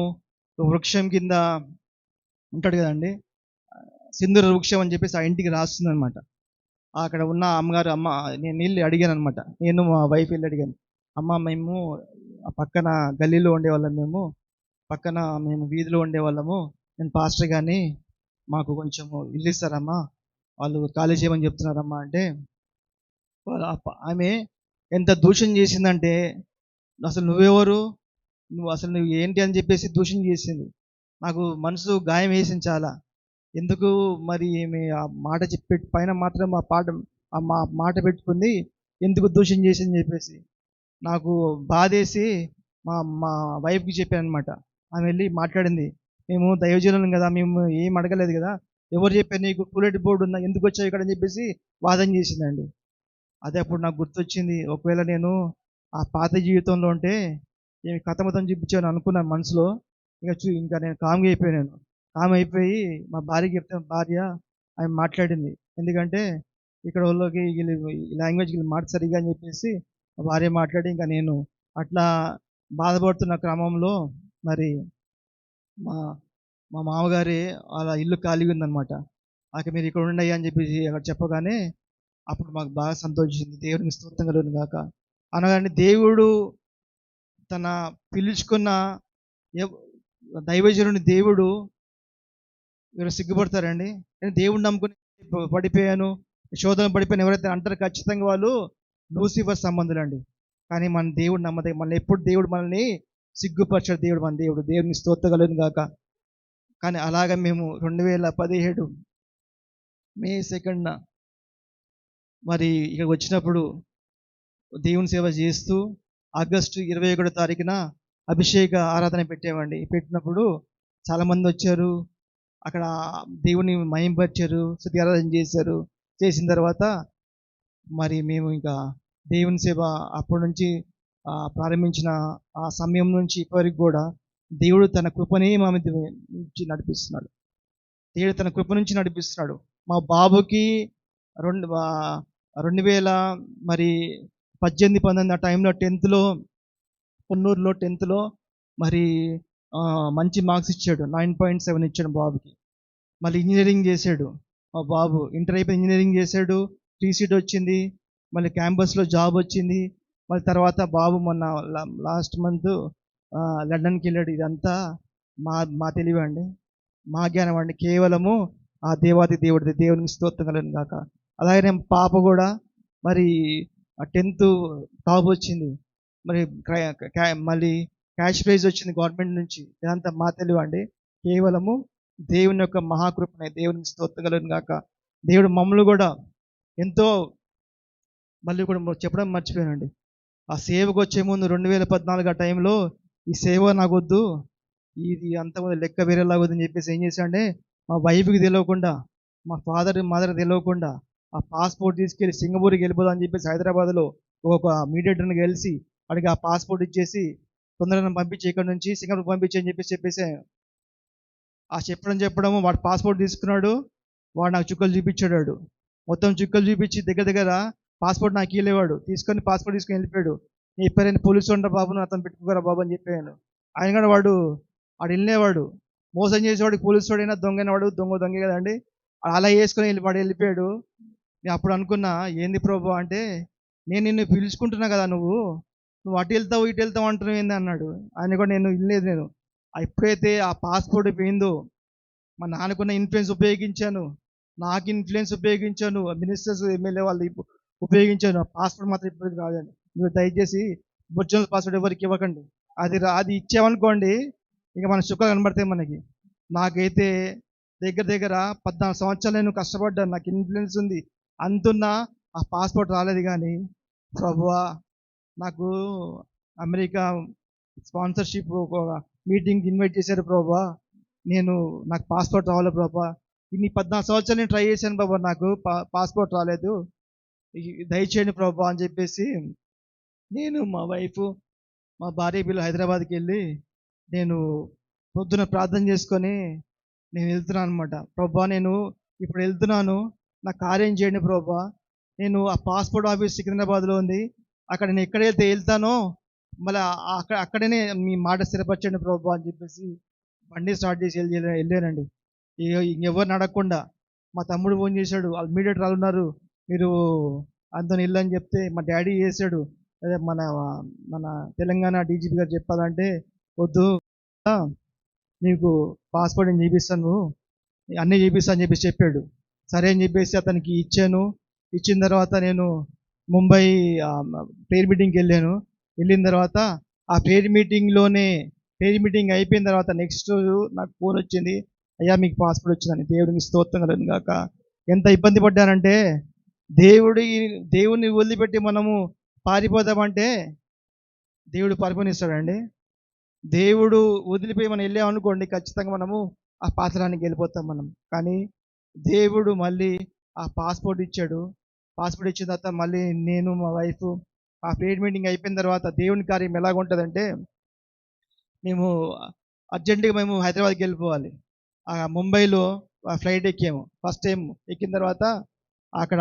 వృక్షం కింద ఉంటాడు కదండి, సింధూర వృక్షం అని చెప్పేసి ఆ ఇంటికి రాస్తుంది అనమాట. అక్కడ ఉన్న అమ్మగారు, నేను వెళ్ళి అడిగాను అనమాట. నేను మా వైఫ్ వెళ్ళి అడిగాను, అమ్మ మేము ఆ పక్కన గల్లీలో ఉండేవాళ్ళం మేము. పక్కన మేము వీధిలో ఉండేవాళ్ళము. నేను పాస్టర్ గారిని మాకు కొంచెం ఇల్లు ఇస్తారమ్మా, వాళ్ళు ఖాళీ చేయమని చెప్తున్నారమ్మా అంటే, ఆమె ఎంత దూషణ చేసిందంటే, అసలు నువ్వెవరు, నువ్వు ఏంటి అని చెప్పేసి దూషణ చేసింది. నాకు మనసు గాయం వేసింది చాలా. ఎందుకు మరి ఈమె ఆ మాట చెప్పి పైన మాత్రం మా మాట పెట్టుకుంది, ఎందుకు దూషణ చేసిందని చెప్పేసి నాకు బాధేసి మా మా వైఫ్కి చెప్పాను అనమాట. ఆమె వెళ్ళి మాట్లాడింది, మేము దైవజనులం కదా, మేము ఏం అడగలేదు కదా, ఎవరు చెప్పారు నీకు టూలెట్ బోర్డు ఉందా, ఎందుకు వచ్చావు ఇక్కడ అని చెప్పేసి వాదన చేసిందండి. అదే అప్పుడు నాకు గుర్తొచ్చింది, ఒకవేళ నేను ఆ పాత జీవితంలో ఉంటే నేను కథ మొత్తం చూపించాను అనుకున్నాను మనసులో. ఇంకా నేను కామ్గా అయిపోయాను. కామ్ అయిపోయి మా భార్యకి చెప్తే భార్య ఆమె మాట్లాడింది. ఎందుకంటే ఇక్కడ వాళ్ళకి వీళ్ళు లాంగ్వేజ్ వీళ్ళు మాట సరిగా అని చెప్పేసి మా భార్య మాట్లాడి, ఇంకా నేను అట్లా బాధపడుతున్న క్రమంలో మరి మా మా మామగారి అలా ఇల్లు ఖాళీగా ఉందన్నమాట. అక్కడ మీరు ఇక్కడ ఉండండి అని చెప్పేసి అక్కడ చెప్పగానే అప్పుడు మాకు బాగా సంతోషించింది. దేవునికి స్తోత్రం కలుగును గాక. అనగానే దేవుడు తన పిలుచుకున్న ఎవ్- దైవజనుని దేవుడు ఎవరు సిగ్గుపడతారండి? నేను దేవుడిని నమ్ముకుని పడిపోయాను, శోధన పడిపోయాను ఎవరైతే అంటారో ఖచ్చితంగా వాళ్ళు లూసిఫర్ సంబంధులండి. కానీ మన దేవుడు నమ్మదే, మనల్ని ఎప్పుడు దేవుడు మనల్ని సిగ్గుపరచాడు. దేవుడు మన దేవుడు, దేవునికి స్తోత్రం కలుగును గాక. కానీ అలాగ మేము 2017 మే 2న మరి ఇక్కడికి వచ్చినప్పుడు దేవుని సేవ చేస్తూ ఆగస్టు 21 తారీఖున అభిషేక ఆరాధన పెట్టామండి. పెట్టినప్పుడు చాలామంది వచ్చారు. అక్కడ దేవుని మహింపరిచారు, స్తుతి ఆరాధన చేశారు. చేసిన తర్వాత మరి మేము ఇంకా దేవుని సేవ అప్పటి నుంచి ప్రారంభించిన ఆ సమయం నుంచి ఇప్పటివరకు కూడా దేవుడు తన కృపనే మా మీద నుంచి నడిపిస్తున్నాడు. దేవుడు తన కృప నుంచి నడిపిస్తున్నాడు. మా బాబుకి 2000 మరి 18, 19 ఆ టైంలో 10th పొన్నూరులో 10th మరి మంచి మార్క్స్ ఇచ్చాడు. 9.7 ఇచ్చాడు బాబుకి. మళ్ళీ ఇంజనీరింగ్ చేశాడు మా బాబు. ఇంటర్ అయిపోయి ఇంజనీరింగ్ చేశాడు, 3 సీట్ వచ్చింది. మళ్ళీ క్యాంపస్లో జాబ్ వచ్చింది. మళ్ళీ తర్వాత బాబు మొన్న లాస్ట్ మంత్ లండన్కి వెళ్ళాడు. ఇదంతా మా తెలివి అండి, మా జ్ఞానం అండి, కేవలము ఆ దేవాది దేవుడిది. దేవునికి స్తోత్రం కలుగును గాక. అలాగే పాప కూడా మరి 10th టాప్ వచ్చింది. మరి మళ్ళీ క్యాష్ ప్రైజ్ వచ్చింది గవర్నమెంట్ నుంచి. ఇదంతా మా తెలివి అండి, కేవలము దేవుని యొక్క మహాకృపనే. దేవునికి స్తోత్రం కలుగును గాక. దేవుడు మమ్మల్ని కూడా ఎంతో, మళ్ళీ కూడా చెప్పడం మర్చిపోయానండి, ఆ సేవకు వచ్చే ముందు 2014 ఆ టైంలో ఈ సేవ నాకొద్దు, ఇది అంతకుముందు లెక్క వేరేలాగొద్దని చెప్పేసి ఏం చేశాడంటే, మా వైఫ్కి తెలియకుండా, మా మదర్ తెలియకుండా ఆ పాస్పోర్ట్ తీసుకెళ్ళి సింగపూర్కి వెళ్ళిపోదాం అని చెప్పేసి హైదరాబాద్లో ఒక మీడియేటర్ని కలిసి వాడికి ఆ పాస్పోర్ట్ ఇచ్చేసి తొందరగా పంపించి ఇక్కడ నుంచి సింగపూర్ పంపించి అని చెప్పేసి ఆ చెప్పడము వాడు పాస్పోర్ట్ తీసుకున్నాడు. వాడు నాకు చుక్కలు చూపించాడు. మొత్తం చుక్కలు చూపించి దగ్గర పాస్పోర్ట్ నాకు ఇవ్వలేవాడు. తీసుకొని పాస్పోర్ట్ తీసుకొని వెళ్ళిపోయాడు. నేను ఎప్పుడైనా పోలీసు ఉంటా బాబు, అతను పెట్టుకోరా బాబు అని చెప్పాను. ఆయన కూడా వాడు వెళ్ళేవాడు, మోసం చేసేవాడికి పోలీసు వాడైనా దొంగైన వాడు దొంగే కదండి. అలా వేసుకొని వెళ్ళిపోయాడు. నేను అప్పుడు అనుకున్నా, ఏంది ప్రభు అంటే, నేను నిన్ను పిలుచుకుంటున్నా కదా, నువ్వు అటు వెళ్తావు ఇటు వెళ్తావు అంటున్నావు ఏంది అన్నాడు. ఆయన కూడా నేను వెళ్ళలేదు. నేను ఎప్పుడైతే ఆ పాస్పోర్ట్ పోయిందో, మా నాన్నకున్న ఇన్ఫ్లుయెన్స్ ఉపయోగించాను, నాకు ఇన్ఫ్లుయెన్స్ ఉపయోగించాను, మినిస్టర్స్ ఎమ్మెల్యే వాళ్ళు ఉపయోగించాను. ఆ పాస్పోర్ట్ మాత్రం ఇప్పటికి రాదండి. మీరు దయచేసి ఒరిజినల్ పాస్పోర్ట్ ఎవరికి ఇవ్వకండి. అది ఇచ్చామనుకోండి, ఇక మన చుక్కలు కనబడతాయి మనకి. నాకైతే దగ్గర 14 సంవత్సరాలు నేను కష్టపడ్డాను, నాకు ఇన్ఫ్లుయెన్స్ ఉంది, అంతున్నా ఆ పాస్పోర్ట్ రాలేదు. కానీ ప్రభువా, నాకు అమెరికా స్పాన్సర్షిప్ ఒక మీటింగ్కి ఇన్వైట్ చేశారు ప్రభువా, నాకు పాస్పోర్ట్ రావాలి ప్రభువా, ఇన్ని 14 సంవత్సరాలు నేను ట్రై చేశాను బాబా, నాకు పాస్పోర్ట్ రాలేదు, దయచేయండి ప్రభువా అని చెప్పేసి నేను, మా వైఫ్, మా భార్య పిల్లలు హైదరాబాద్కి వెళ్ళి నేను పొద్దున ప్రార్థన చేసుకొని నేను వెళ్తున్నాను అనమాట. ప్రభువా, నేను ఇప్పుడు వెళ్తున్నాను, నా కార్యం చేయండి ప్రభువా. నేను ఆ పాస్పోర్ట్ ఆఫీస్ సికింద్రాబాద్లో ఉంది, అక్కడ నేను ఎక్కడైతే వెళ్తానో మళ్ళీ అక్కడనే మీ మాట స్థిరపరచండి ప్రభువా అని చెప్పేసి బండి స్టార్ట్ చేసి వెళ్ళానండి. ఇంకెవరిని అడగకుండా. మా తమ్ముడు ఫోన్ చేశాడు, వాళ్ళు మీడియేటర్ వాళ్ళు ఉన్నారు, మీరు అంతా వెళ్ళని చెప్తే మా డాడీ చేశాడు, అదే మన తెలంగాణ డీజీపీ గారు చెప్పాలంటే వద్దు, నీకు పాస్పోర్ట్ నేను చూపిస్తాను, అన్నీ చూపిస్తా అని చెప్పేసి చెప్పాడు. సరే అని చెప్పేసి అతనికి ఇచ్చాను. ఇచ్చిన తర్వాత నేను ముంబై ప్రేయర్ మీటింగ్కి వెళ్ళాను. వెళ్ళిన తర్వాత ఆ ప్రేయర్ మీటింగ్ అయిపోయిన తర్వాత నెక్స్ట్ రోజు నాకు ఫోన్ వచ్చింది, అయ్యా మీకు పాస్పోర్ట్ వచ్చిందని. దేవుడికి స్తోత్రం కలుగును గాక. ఎంత ఇబ్బంది పడ్డానంటే, దేవుడిని వదిలిపెట్టి మనము పారిపోదామంటే దేవుడు పరిపూర్ణిస్తాడండి. దేవుడు వదిలిపోయి మనం వెళ్ళామనుకోండి, ఖచ్చితంగా మనము ఆ పాత్రానికి వెళ్ళిపోతాం మనం. కానీ దేవుడు మళ్ళీ ఆ పాస్పోర్ట్ ఇచ్చాడు. పాస్పోర్ట్ ఇచ్చిన తర్వాత మళ్ళీ నేను మా వైఫ్ ఆ ప్రేయర్ మీటింగ్ అయిపోయిన తర్వాత దేవుని కార్యం ఎలాగుంటుందంటే, మేము అర్జెంటుగా మేము హైదరాబాద్కి వెళ్ళిపోవాలి. ముంబైలో ఫ్లైట్ ఎక్కాము. ఫస్ట్ టైం ఎక్కిన తర్వాత అక్కడ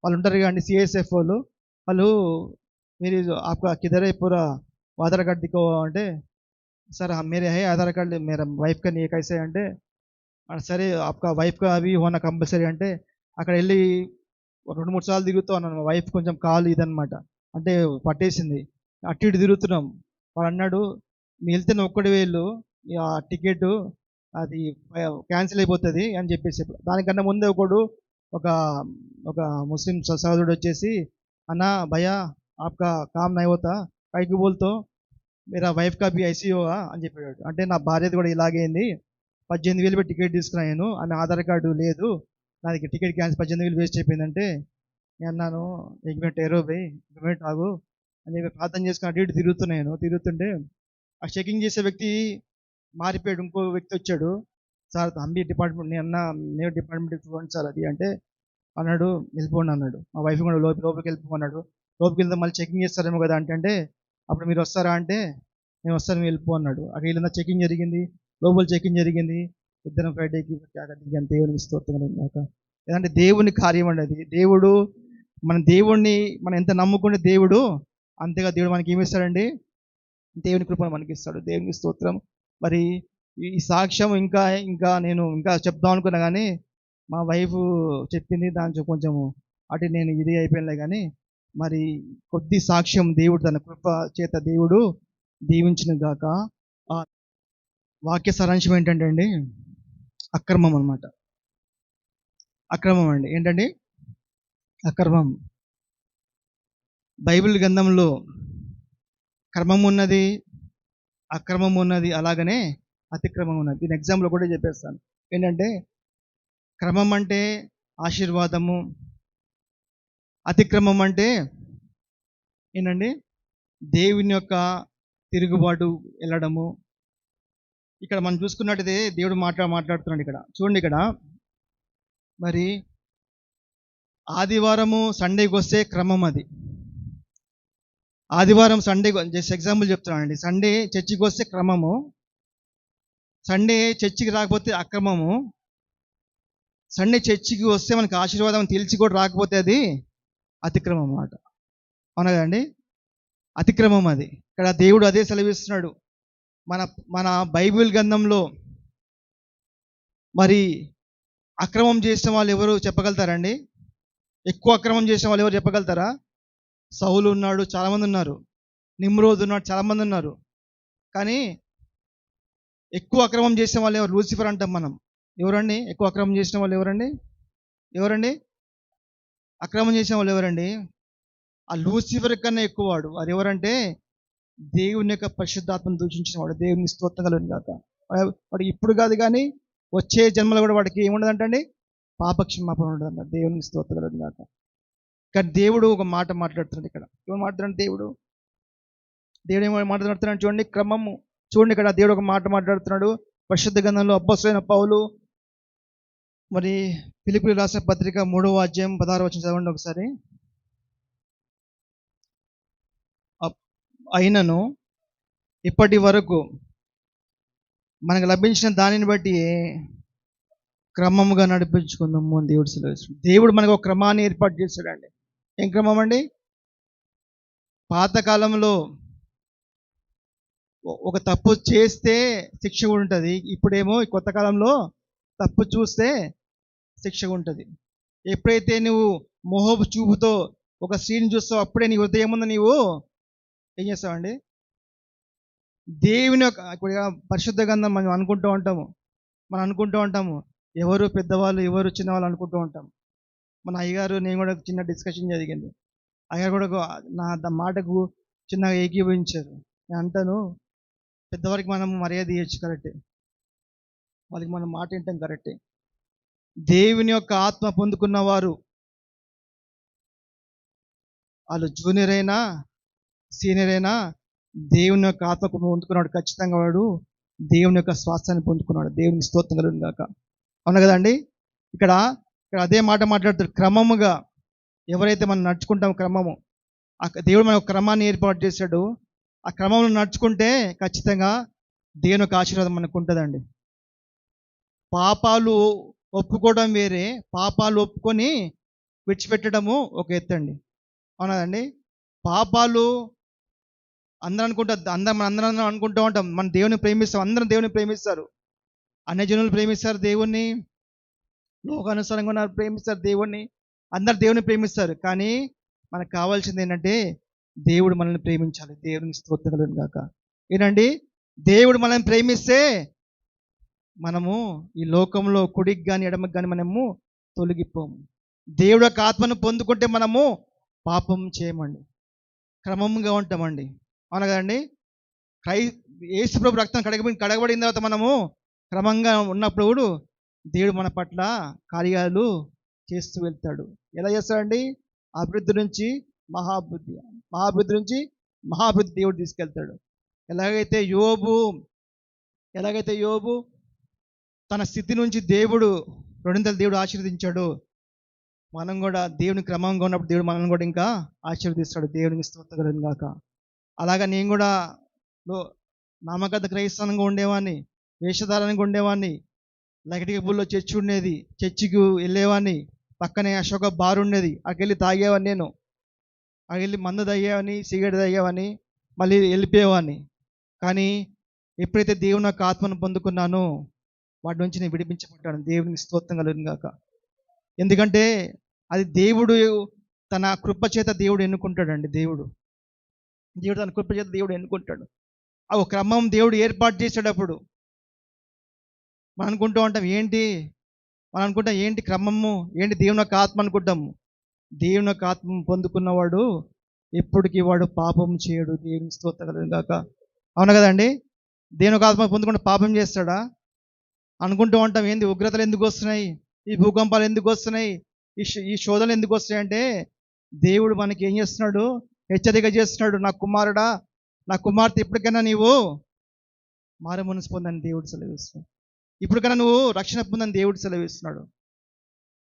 వాళ్ళు ఉంటారు కానీ సిఎస్ఎఫ్ వాళ్ళు మీరు आपका किधर है पूरा आधार कार्ड दिखाओ అంటే, सर मेरे है आधार कार्ड, मेरा वाइफ का नहीं है, कैसे అంటే, సరే आपका वाइफ का अभी होना कंपल्सरी అంటే, అక్కడ వెళ్ళి 2-3 సార్లు తిరుగుతూ ఉన్నాను. మా వైఫ్ కొంచెం కాలు ఇదనమాట, అంటే పట్టేసింది. అటు ఇటు తిరుగుతున్నాం. వాడు అన్నాడు, నీ వెళ్తే ఒక్కడి వేళ్ళు ఆ టికెట్ అది క్యాన్సిల్ అయిపోతుంది అని చెప్పేసి. దానికన్నా ముందే ఒక ఒక ముస్లిం సహోదరుడు వచ్చేసి, అన్నా భయ్యా आपका काम नहीं होता, పైకి బోల్తో మీరా వైఫ్ కా బి ఐసీ హోగా అని చెప్పాడు. అంటే నా భార్యది కూడా ఇలాగే అయింది, 18,000 పెట్టి టికెట్ తీసుకున్నాను, ఆమె ఆధార్ కార్డు లేదు, నాది టికెట్ క్యాన్సిల్, 18,000 వేస్ట్ అయిపోయిందంటే, నేను అన్నాను एक मिनट ठहरो भाई, 1 मिनट ఆగు అని చెప్పి ప్రార్థన చేసుకుని అటు ఇటు తిరుగుతుంటే ఆ చెకింగ్ చేసే వ్యక్తి మారిపోయాడు. ఇంకో వ్యక్తి వచ్చాడు, సార్ అంబి డిపార్ట్మెంట్, నేను డిపార్ట్మెంట్కి చూడండి సార్ అది అంటే, అన్నాడు వెళ్ళిపోండి అన్నాడు. మా వైఫ్ కూడా లోపలికి వెళ్ళిపోమన్నాడు. లోపలికి వెళ్తే మళ్ళీ చెకింగ్ చేస్తారేమో కదా అంటే, అప్పుడు మీరు వస్తారా అంటే, నేను వస్తాను వెళ్ళిపో అన్నాడు. అక్కడ వెళ్ళిన చెకింగ్ జరిగింది, లోపల చెకింగ్ జరిగింది. ఇద్దరం ఫ్రైడేకి దిగాను. దేవునికి స్తోత్రం కాక. ఏదంటే దేవుని కార్యం అండి అది. దేవుడిని మనం ఎంత నమ్ముకుంటే దేవుడు అంతేగా దేవుడు మనకి ఏమి ఇస్తాడండి, దేవుని కృపను మనకి ఇస్తాడు. దేవునికి స్తోత్రం. మరి ఈ సాక్ష్యం ఇంకా నేను చెప్దాం అనుకున్నా కానీ మా వైఫ్ చెప్పింది, దాంట్లో కొంచెము అటు నేను ఇది అయిపోయినలే. కానీ మరి కొద్ది సాక్ష్యం దేవుడు తన కృప చేత దేవుడు దీవించిన గాక. ఆ వాక్య సారాంశం ఏంటంటే అండి, అక్రమం అన్నమాట. అక్రమం అండి ఏంటండి, అక్రమం. బైబిల్ గ్రంథంలో క్రమం ఉన్నది, అక్రమం ఉన్నది, అలాగనే అతిక్రమం ఉన్నది. దీని ఎగ్జాంపుల్ కూడా చెప్పేస్తాను. ఏంటంటే, క్రమం అంటే ఆశీర్వాదము, అతిక్రమం అంటే ఏంటండి, దేవుని యొక్క తిరుగుబాటు వెళ్ళడము. ఇక్కడ మనం చూసుకున్నట్టయితే దేవుడు మాట్లాడుతున్నాడు ఇక్కడ. చూడండి, ఇక్కడ మరి ఆదివారము సండేకి వస్తే క్రమం అది. ఆదివారం సండే, జస్ట్ ఎగ్జాంపుల్ చెప్తున్నానండి. సండే చర్చికి వస్తే క్రమము, సండే చర్చికి రాకపోతే అక్రమము, సండే చర్చికి వస్తే మనకు ఆశీర్వాదం తెలిసి కూడా రాకపోతే అది అతిక్రమం అన్నమాట. అవునా కదండి, అతిక్రమం అది. ఇక్కడ దేవుడు అదే సెలవిస్తున్నాడు. మన బైబిల్ గ్రంథంలో మరి అక్రమం చేసిన వాళ్ళు ఎవరు చెప్పగలుగుతారండి? ఎక్కువ అక్రమం చేసిన వాళ్ళు ఎవరు చెప్పగలుగుతారా? సౌలు ఉన్నాడు, చాలామంది ఉన్నారు. నిమ్రోద్ ఉన్నాడు, చాలామంది ఉన్నారు. కానీ ఎక్కువ అక్రమం చేసిన వాళ్ళు ఎవరు? లూసిఫర్ అంటాం మనం. ఎవరండి ఎక్కువ అక్రమం చేసిన వాళ్ళు? ఎవరండి అక్రమం చేసిన వాళ్ళు ఎవరండి? ఆ లూసిఫర్ కన్నా ఎక్కువ వాడు. అది ఎవరంటే దేవుని యొక్క పరిశుద్ధాత్మను దూషించిన వాడు. దేవుని స్తోత్రం కలుగును గాక. వాడికి ఇప్పుడు కాదు కానీ వచ్చే జన్మలో కూడా వాడికి ఏముండదంటండి, పాపక్షమాపణ ఉండదంట. దేవుని స్తోత్రం కలుగును గాక. కానీ దేవుడు ఒక మాట మాట్లాడుతున్నాడు ఇక్కడ. ఏమో మాట్లాడుతున్నాడు దేవుడు ఏమో మాట్లాడుతున్నాడు చూడండి, క్రమము. చూడండి, ఇక్కడ దేవుడు ఒక మాట మాట్లాడుతున్నాడు. పరిశుద్ధ గ్రంథంలో అపోస్తలుడైన పౌలు మరి ఫిలిప్పీయులకు రాసిన పత్రిక 3వ అధ్యాయం 16వ వచనం చదవండి ఒకసారి. అయినను ఇప్పటి వరకు మనకు లభించిన దానిని బట్టి క్రమముగా నడిపించుకుందాము అని దేవుడు సెలవిస్తున్నాడు. దేవుడు మనకు ఒక క్రమాన్ని ఏర్పాటు చేశాడండి. ఏం క్రమం అండి? పాతకాలంలో ఒక తప్పు చేస్తే శిక్ష ఉంటుంది. ఇప్పుడేమో కొత్త కాలంలో తప్పు చూస్తే శిక్ష ఉంటుంది. ఎప్పుడైతే నువ్వు మోహపు చూపుతో ఒక స్త్రీని చూస్తావు, అప్పుడే నీ హృదయం ముందు నీవు ఏం చేస్తావండి? దేవుని యొక్క ఇప్పుడు పరిశుద్ధ గ్రంథం మనం అనుకుంటూ ఉంటాము ఎవరు పెద్దవాళ్ళు ఎవరు చిన్నవాళ్ళు అనుకుంటూ ఉంటాం. మన అయ్యగారు నేను కూడా చిన్న డిస్కషన్ జరిగింది. అయ్యగారు కూడా మాటకు చిన్నగా ఏకీభవించారు. నేను అంటాను, పెద్దవారికి మనం మర్యాద ఇవ్వచ్చు, కరెక్టే, వాళ్ళకి మనం మాట వింటాం, కరెక్టే. దేవుని యొక్క ఆత్మ పొందుకున్న వారు, వాళ్ళు జూనియర్ అయినా సీనియర్ అయినా, దేవుని యొక్క ఆత్మకు పొందుకున్నాడు, ఖచ్చితంగా వాడు దేవుని యొక్క స్వాస్థ్యాన్ని పొందుకున్నాడు. దేవునికి స్తోత్రం కలుగును గాక. అవును కదండి. ఇక్కడ అదే మాట మాట్లాడుతారు. క్రమముగా ఎవరైతే మనం నడుచుకుంటాం, క్రమము, దేవుడు మన క్రమాన్ని ఏర్పాటు చేశాడు. ఆ క్రమంలో నడుచుకుంటే ఖచ్చితంగా దేవుని యొక్క ఆశీర్వాదం మనకు ఉంటుందండి. పాపాలు ఒప్పుకోవడం వేరే, పాపాలు ఒప్పుకొని విడిచిపెట్టడము ఒక ఎత్తండి. అవునదండి. పాపాలు అందరం అనుకుంటూ ఉంటాం, మన దేవుని ప్రేమిస్తాం, అందరం దేవుని ప్రేమిస్తారు, అన్యజనులు ప్రేమిస్తారు దేవుణ్ణి, లోకానుసారంగా ఉన్నారు ప్రేమిస్తారు దేవుణ్ణి, అందరు దేవుని ప్రేమిస్తారు. కానీ మనకు కావాల్సింది ఏంటంటే దేవుడు మనల్ని ప్రేమించాలి. దేవునికి స్తోత్రం కలుగును గాక. ఏంటండి, దేవుడు మనల్ని ప్రేమిస్తే మనము ఈ లోకంలో కుడికి కానీ ఎడమకి కానీ మనము తొలగిపోము. దేవుడు యొక్క ఆత్మను పొందుకుంటే మనము పాపం చేయమండి, క్రమంగా ఉంటామండి. అవును కదండి. యేసు ప్రభు రక్తం కడగబడిన తర్వాత మనము క్రమంగా ఉన్నప్పుడు దేవుడు మన పట్ల కార్యాలు చేస్తూ వెళ్తాడు. ఎలా చేస్తాడండి? అభివృద్ధి నుంచి మహాభివృద్ధి నుంచి మహాభివృద్ధి దేవుడు తీసుకెళ్తాడు. ఎలాగైతే యోబు తన స్థితి నుంచి దేవుడు రెండింతలు దేవుడు ఆశీర్వదించాడు, మనం కూడా దేవుని క్రమంగా ఉన్నప్పుడు దేవుడు మనల్ని కూడా ఇంకా ఆశీర్వదిస్తాడు. దేవునికి స్తోత్రం కలుగును గాక. అలాగా నేను కూడా నామకథ క్రైస్తవంగా ఉండేవాడిని, వేషధారణగా ఉండేవాడిని, లగటిగబుల్లో చర్చి ఉండేది, చర్చికి వెళ్ళేవాడిని, పక్కనే అశోక బార్ ఉండేది, అక్కడికి వెళ్ళి తాగేవాడిని, నేను అక్కడికి వెళ్ళి మందు తాగేవాడిని, సిగరెట్ తాగేవాడిని, మళ్ళీ వెళ్ళిపోయేవాడిని. కానీ ఎప్పుడైతే దేవుని యొక్క ఆత్మను పొందుకున్నానో వాటి నుంచి నేను విడిపించబడ్డాను. దేవునికి స్తోత్రం కలుగును గాక. ఎందుకంటే అది దేవుడు తన కృప చేత దేవుడు ఎన్నుకుంటాడండి. దేవుడు తన కృప చేత దేవుడు ఎన్నుకుంటాడు. ఆ క్రమం దేవుడు ఏర్పాటు చేసేటప్పుడు మనం అనుకుంటూ ఉంటాం, ఏంటి క్రమము, ఏంటి దేవుని యొక్క ఆత్మ అనుకుంటాము. దేవుని యొక్క ఆత్మ పొందుకున్నవాడు ఎప్పటికీ వాడు పాపం చేయడు. దేవునికి స్తోత్రం కలుగును గాక. అవును కదండి. దేవుని యొక్క ఆత్మ పొందుకుంటే పాపం చేస్తాడా? అనుకుంటూ ఉంటాం, ఏంది ఉగ్రతలు ఎందుకు వస్తున్నాయి, ఈ భూకంపాలు ఎందుకు వస్తున్నాయి, ఈ శోధనలు ఎందుకు వస్తున్నాయి అంటే దేవుడు మనకి ఏం చేస్తున్నాడు? హెచ్చరిక చేస్తున్నాడు. నా కుమారుడా, నా కుమార్తె, ఇప్పటికైనా నీవు మారు మనసు పొందని దేవుడు సెలవిస్తున్నాడు. ఇప్పటికైనా నువ్వు రక్షణ పొందని దేవుడు సెలవిస్తున్నాడు.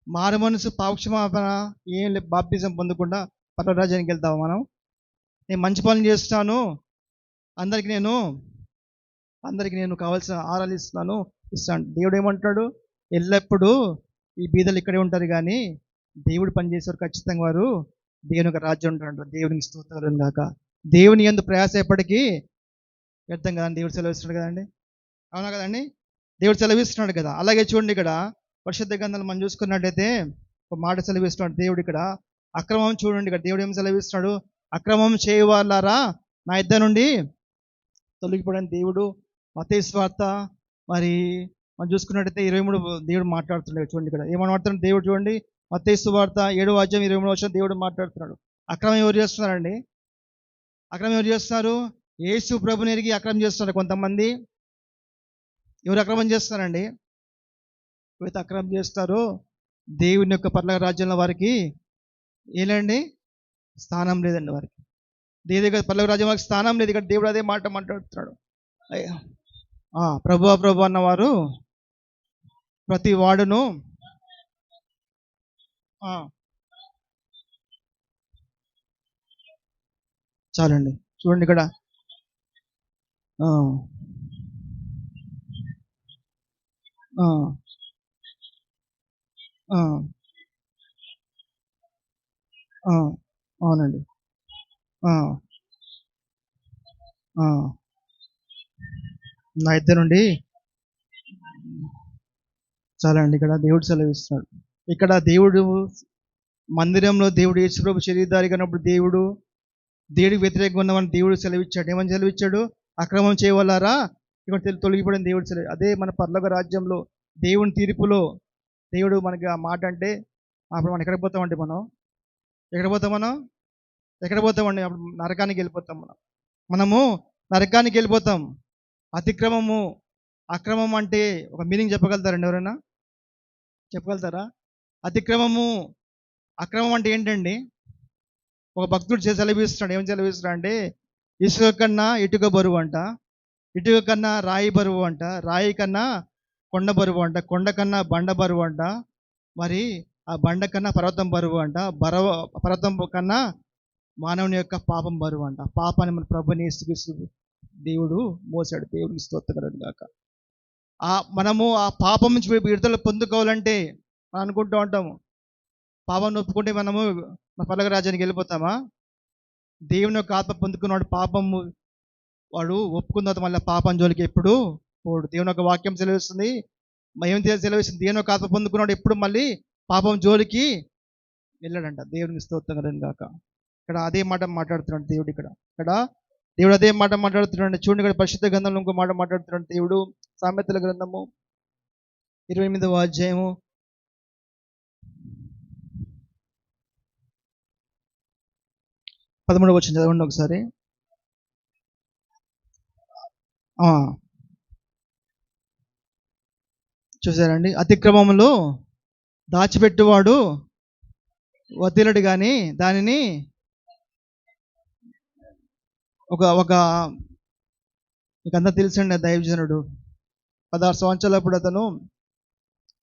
మారు మనసు పాపక్షమాపణ ఏం లేదు, బాప్తిజం పొందకుండా పరలోకరాజ్యానికి వెళ్తావా? నేను మంచి పనులు చేస్తాను, అందరికి నేను కావాల్సిన ఆహారాలు ఇస్తాను. దేవుడు ఏమంటాడు? ఎల్లప్పుడూ ఈ బీదలు ఇక్కడే ఉంటారు, కానీ దేవుడు పనిచేసేవారు ఖచ్చితంగా వారు దేవుని యొక్క రాజ్యం ఉంటారు. దేవునికి స్తోత్రం కలుగును గాక. దేవుని యందు ప్రయాస ఎప్పటికీ వ్యర్థం కదండి, దేవుడు సెలవిస్తున్నాడు కదండి. అవునా కదండి. దేవుడు సెలవిస్తున్నాడు కదా. అలాగే చూడండి, ఇక్కడ పరిశుద్ధ గ్రంథాలు మనం చూసుకున్నట్టయితే ఒక మాట సెలవిస్తున్నాడు దేవుడు. ఇక్కడ అక్రమం చూడండి, ఇక్కడ దేవుడు ఏం సెలవిస్తున్నాడు? అక్రమం చేయవాళ్ళారా నా ఇద్దరు నుండి తొలగిపోవడానికి దేవుడు. మత్తయి సువార్త మరి మనం చూసుకున్నట్టయితే 23 దేవుడు మాట్లాడుతున్నాడు. చూడండి ఇక్కడ ఏమని మాట్లాడుతున్నాడు దేవుడు. చూడండి, మత్తయి సువార్త 7:23 దేవుడు మాట్లాడుతున్నాడు. అక్రమం ఎవరు చేస్తున్నారండి? అక్రమం ఎవరు చేస్తున్నారు? యేసు ప్రభుని ఎరిగి అక్రమం చేస్తున్నారు కొంతమంది. ఎవరు అక్రమం చేస్తారండి? ఎవరైతే అక్రమం చేస్తారో దేవుని యొక్క పరలోక రాజ్యంలో వారికి ఏలండి స్థానం లేదండి. వారికి దేవుడి పరలోక రాజ్యం వారికి స్థానం లేదు. ఇక్కడ దేవుడు అదే మాట మాట్లాడుతున్నాడు. ప్రభు అన్నవారు ప్రతి వాడును చాలండి. చూడండి ఇక్కడ అవునండి. నా ఇద్దరు నుండి చాలండి. ఇక్కడ దేవుడు సెలవిస్తున్నాడు. ఇక్కడ దేవుడు మందిరంలో దేవుడు యేసుప్రభు శరీరధారిగా ఉన్నప్పుడు దేవుడికి వ్యతిరేకంగా ఉన్నవాడిని దేవుడు సెలవిచ్చాడు. ఏమని సెలవిచ్చాడు? అక్రమం చేయవల్లారా ఇక్కడ తొలగిపోయిన దేవుడు సెలవు. అదే మన పరలోక రాజ్యంలో దేవుని తీర్పులో దేవుడు మనకి ఆ మాట అంటే అప్పుడు మనం ఎక్కడికి పోతామండి? ఎక్కడ పోతామండి? అప్పుడు నరకానికి వెళ్ళిపోతాం. మనము నరకానికి వెళ్ళిపోతాం. అక్రమం అంటే ఒక మీనింగ్ చెప్పగలుగుతారండి? ఎవరైనా చెప్పగలుగుతారా? అక్రమం అంటే ఏంటండి? ఒక భక్తుడు సెలవిస్తున్నాడు. ఏం సెలవిస్తున్నాడు అంటే, ఇసుక కన్నా ఇటుక బరువు అంట, ఇటుక కన్నా రాయి బరువు అంట, రాయి కన్నా కొండ బరువు అంట, కొండ కన్నా బండ బరువు అంట, మరి ఆ బండ కన్నా పర్వతం బరువు అంట, పర్వతం కన్నా మానవుని యొక్క పాపం బరువు అంట. పాపాన్ని మన ప్రభుని యేసుక్రీస్తు దేవుడు మోసాడు. దేవుడికి స్తోత్రం గాక. మనము ఆ పాపం నుంచి విడుదల పొందుకోవాలంటే మనం అనుకుంటూ ఉంటాము, పాపం ఒప్పుకుంటే మనము పరలోక రాజ్యానికి వెళ్ళిపోతామా? దేవుని యొక్క ఆత్మ పొందుకున్నాడు పాపము వాడు ఒప్పుకున్న తర్వాత మళ్ళీ పాపం జోలికి ఎప్పుడు పోడు. దేవుని యొక్క వాక్యం సెలవిస్తుంది, ఏం సెలవిస్తుంది? దేవుని యొక్క ఆత్మ పొందుకున్నాడు ఎప్పుడు మళ్ళీ పాపం జోలికి వెళ్ళాడంట. దేవునికి స్తోత్రం గాక. ఇక్కడ అదే మాట మాట్లాడుతున్నాడు దేవుడు. ఇక్కడ దేవుడు అదే మాట మాట్లాడుతున్నాడు. చూడండి, ఇక్కడ పరిశుద్ధ గ్రంథంలో ఇంకో మాట మాట్లాడుతున్నాడు దేవుడు. సామెతల గ్రంథము 28వ అధ్యాయము 13వ వచనం చదవండి ఒకసారి. చూసారండి? అతిక్రమములో దాచిపెట్టువాడు వదిలడు కానీ దానిని మీకంతా తెలుసండి. దైవజనుడు 16 సంవత్సరాలప్పుడు అతను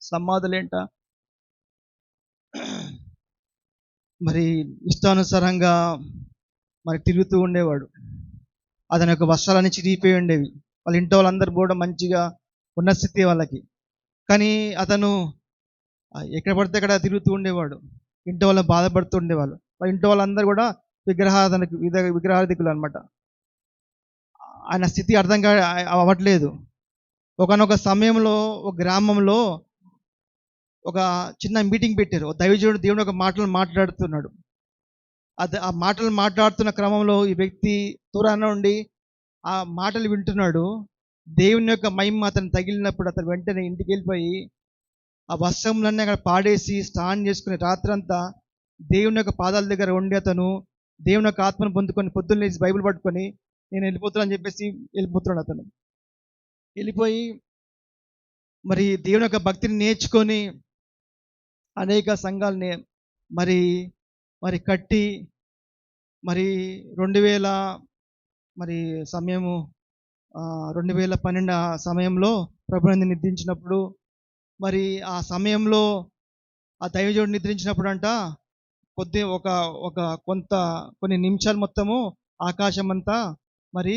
సమాధులేంట మరి ఇష్టానుసారంగా మరి తిరుగుతూ ఉండేవాడు. అతని యొక్క వస్త్రాలన్నీ చిరిగిపోయి ఉండేవి. వాళ్ళ ఇంటి వాళ్ళందరూ కూడా మంచిగా ఉన్న స్థితి వాళ్ళకి. కానీ అతను ఎక్కడ పడితే అక్కడ తిరుగుతూ ఉండేవాడు. ఇంటి వాళ్ళు బాధపడుతూ ఉండేవాళ్ళు. వాళ్ళ ఇంటి వాళ్ళందరూ కూడా విగ్రహారాధికులు అనమాట. ఆయన స్థితి అర్థం అవ్వట్లేదు. ఒకనొక సమయంలో ఒక గ్రామంలో ఒక చిన్న మీటింగ్ పెట్టారు. దైవజనుడు దేవుని ఒక మాటలు మాట్లాడుతున్నాడు. ఆ మాటలు మాట్లాడుతున్న క్రమంలో ఈ వ్యక్తి దూరాన నుండి ఆ మాటలు వింటున్నాడు. దేవుని యొక్క మహిమ అతను తగిలినప్పుడు అతను వెంటనే ఇంటికి వెళ్ళిపోయి ఆ వస్త్రములన్నీ అక్కడ పాడేసి స్నానం చేసుకుని రాత్రంతా దేవుని యొక్క పాదాల దగ్గర ఉండి అతను దేవుని యొక్క ఆత్మను పొందుకొని పొద్దున్న లేచి బైబిల్ పట్టుకొని నేను వెళ్ళిపోతున్నా అని చెప్పేసి వెళ్ళిపోతున్నాడు. అతను వెళ్ళిపోయి మరి దేవుని యొక్క భక్తిని నేర్చుకొని అనేక సంఘాలని మరి కట్టి మరి 2012 సమయంలో ప్రభువుని నిద్రించినప్పుడు మరి ఆ సమయంలో ఆ దైవజనుడు నిద్రించినప్పుడు అంట కొన్ని నిమిషాలు మొత్తము ఆకాశం అంతా మరి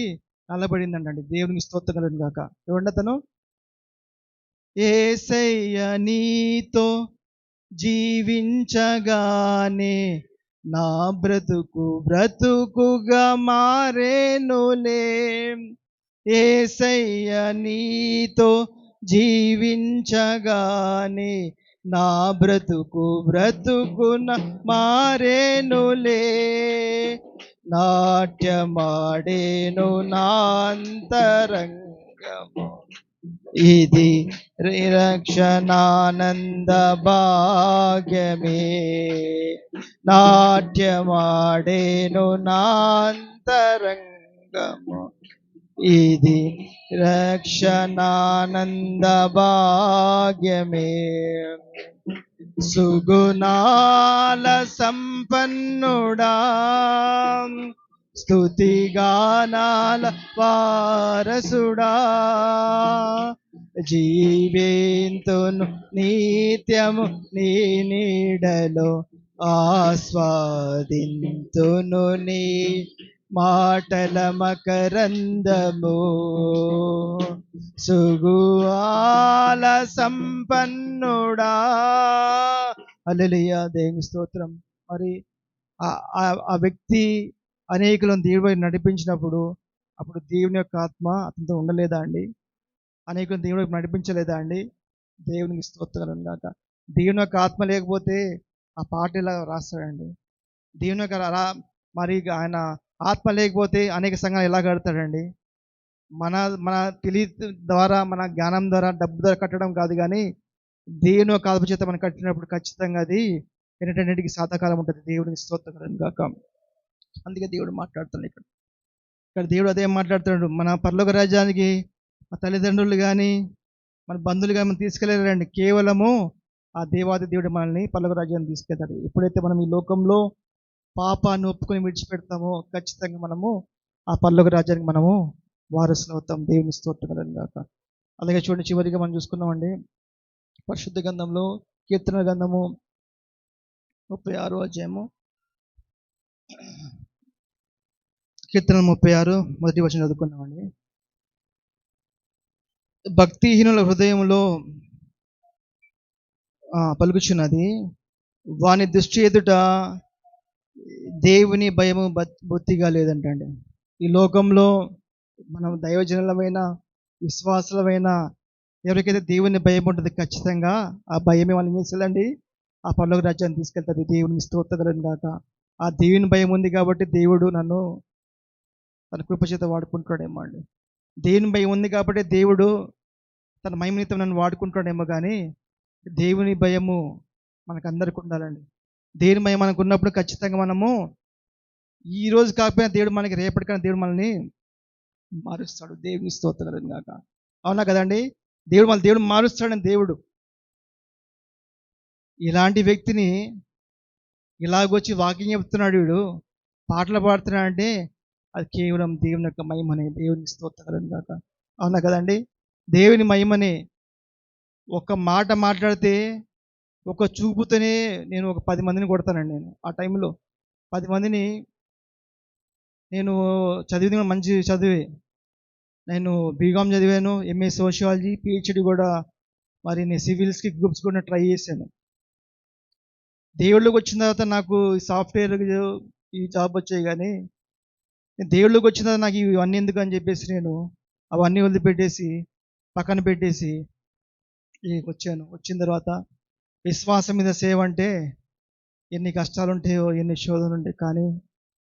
నల్లబడిందండి. దేవునికి స్తోత్రం కలుగును గాక. చూడండి, అతను యేసయ్య నీతో జీవించగానే నా బ్రతుకుగా మారేనులే. యేసయ్య నీతో జీవించగానే నా బ్రతుకున మారేనులే. నాట్యమాడేను నాంతరంగము, ఇది రక్షణానంద భాగ్యమే. నాట్యమాడేను నాంతరంగము, ఇది రక్షణానంద భాగ్యమే. సుగుణాల సంపన్నుడా, స్తుతిగానాల వారసుడా, జీవేంతును నిత్యము నీ నీడలో ఆస్వాదింతును నీ మాటల మకరందము. సుగుణాల సంపన్నుడా. హల్లెలూయా, దేవుని స్తోత్రం. మరి ఆ వ్యక్తి అనేకులను దేవుడు నడిపించినప్పుడు అప్పుడు దేవుని యొక్క ఆత్మ అతనితో ఉండలేదా అండి? అనేకులను దేవుడు నడిపించలేదా అండి? దేవునికి స్తోత్రం గాక. దేవుని యొక్క ఆత్మ లేకపోతే ఆ పాట ఇలా రాస్తాడండి. దేవుని యొక్క మరి ఆయన ఆత్మ లేకపోతే అనేక సంఘాలు ఎలా కడతాడండి? మన మన తెలివి ద్వారా, మన జ్ఞానం ద్వారా, డబ్బు ద్వారా కట్టడం కాదు గానీ, దేవుని యొక్క ఆత్మ చేత మనం కట్టినప్పుడు ఖచ్చితంగా అది ఎన్నటన్నిటికి సాధాకాలం ఉంటుంది. దేవునికి స్తోత్రం కలుగును గాక. అందుకే దేవుడు మాట్లాడుతున్నాడు ఇక్కడ. ఇక్కడ దేవుడు అదే మాట్లాడుతున్నాడు. మన పరలోక రాజ్యానికి మన తల్లిదండ్రులు గాని, మన బంధువులు గాని మనం తీసుకెళ్ళలేరండి. కేవలము ఆ దేవాది దేవుడు మనల్ని పరలోక రాజ్యానికి తీసుకెళ్తాడు. ఎప్పుడైతే మనం ఈ లోకంలో పాపాన్ని ఒప్పుకొని విడిచిపెడతామో ఖచ్చితంగా మనము ఆ పరలోక రాజ్యానికి మనము వారసులు అవుతాం. దేవుని స్తోత్రం కలుగును గాక. అలాగే చూడండి, చివరిగా మనం చూసుకున్నామండి పరిశుద్ధ గ్రంథంలో కీర్తన గ్రంథము 36 అధ్యాయము, కీర్తన 36 మొదటి వచనం చదువుకున్నామండి. భక్తిహీనుల హృదయంలో పలుకుచున్నది, వాని దృష్టి ఎదుట దేవుని భయము బొత్తిగా లేదంటండి. ఈ లోకంలో మనం దైవజనులమైన, విశ్వాసులమైన ఎవరికైతే దేవుని భయం ఉంటుంది ఖచ్చితంగా ఆ భయమే వాళ్ళని చేసేదండి ఆ పరలోక రాజ్యాన్ని తీసుకెళ్తుంది. దేవుని స్తోత్రం కలుగును గాక. ఆ దేవుని భయం ఉంది కాబట్టి దేవుడు నన్ను తన కృప చేత వాడుకుంటాడేమో అండి. దేవుని భయం ఉంది కాబట్టి దేవుడు తన మహిమ నిమిత్తం నన్ను వాడుకుంటాడేమో కానీ దేవుని భయము మనకందరికి ఉండాలండి. దేవుని భయం మనకు ఉన్నప్పుడు ఖచ్చితంగా మనము ఈ రోజు కాకపోయినా దేవుడు మనకి రేపటికైనా దేవుడు మనల్ని మారుస్తాడు. దేవుని స్తోత్రం కలుగును గాక. అవునా కదండి? దేవుడు మారుస్తాడని దేవుడు ఇలాంటి వ్యక్తిని ఇలాగొచ్చి వాకింగ్ చెప్తున్నాడు, వీడు పాటలు పాడుతున్నాడంటే అది కేవలం దేవుని యొక్క మహిమనే. దేవుని స్తోత్రం కలుగును గాక. అవునా కదండి? దేవుని మహిమనే. ఒక మాట మాట్లాడితే, ఒక చూపుతోనే నేను ఒక 10 మందిని కొడతానండి. నేను ఆ టైంలో 10 మందిని, నేను చదివింది కూడా మంచి చదివే. నేను బీకామ్ చదివాను, ఎంఏ సోషియాలజీ, పిహెచ్డి కూడా. మరి నేను సివిల్స్కి గ్రూప్స్ కూడా ట్రై చేశాను. దేవుళ్ళకి వచ్చిన తర్వాత నాకు సాఫ్ట్వేర్ ఈ జాబ్ వచ్చాయి, కానీ దేవుళ్ళకి వచ్చిన తర్వాత నాకు ఇవన్నీ ఎందుకు అని చెప్పేసి నేను అవన్నీ వదిలిపెట్టేసి పక్కన పెట్టేసి వచ్చాను. వచ్చిన తర్వాత విశ్వాసం మీద సేవ అంటే ఎన్ని కష్టాలు ఉంటాయో, ఎన్ని శోధనలు ఉంటాయి, కానీ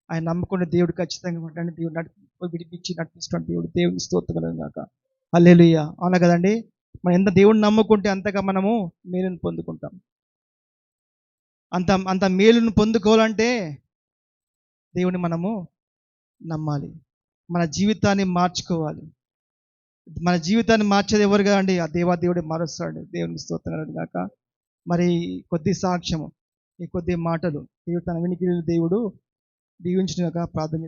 ఆయన నమ్ముకునే దేవుడు ఖచ్చితంగా ఉంటాడు. దేవుడు విడిపించి నడిపిస్తున్నాడు. దేవుని స్తోత్రం కలుగును గాక. హల్లెలూయా. అవునా కదండి? మనం ఎంత దేవుడిని నమ్ముకుంటే అంతగా మనము మేలును పొందుకుంటాం. అంత మేలును పొందుకోవాలంటే దేవుని మనము నమ్మాలి. మన జీవితాన్ని మార్చుకోవాలి. మన జీవితాన్ని మార్చేది ఎవరు కదండి? ఆ దేవుడే మారుస్తాడు. దేవుని స్తోత్రం కలుగును గాక. మరి కొద్ది సాక్ష్యము, ఈ కొద్ది మాటలు దేవుడు తన వినికిడి దేవుడు దీవించును గాక. ప్రార్థన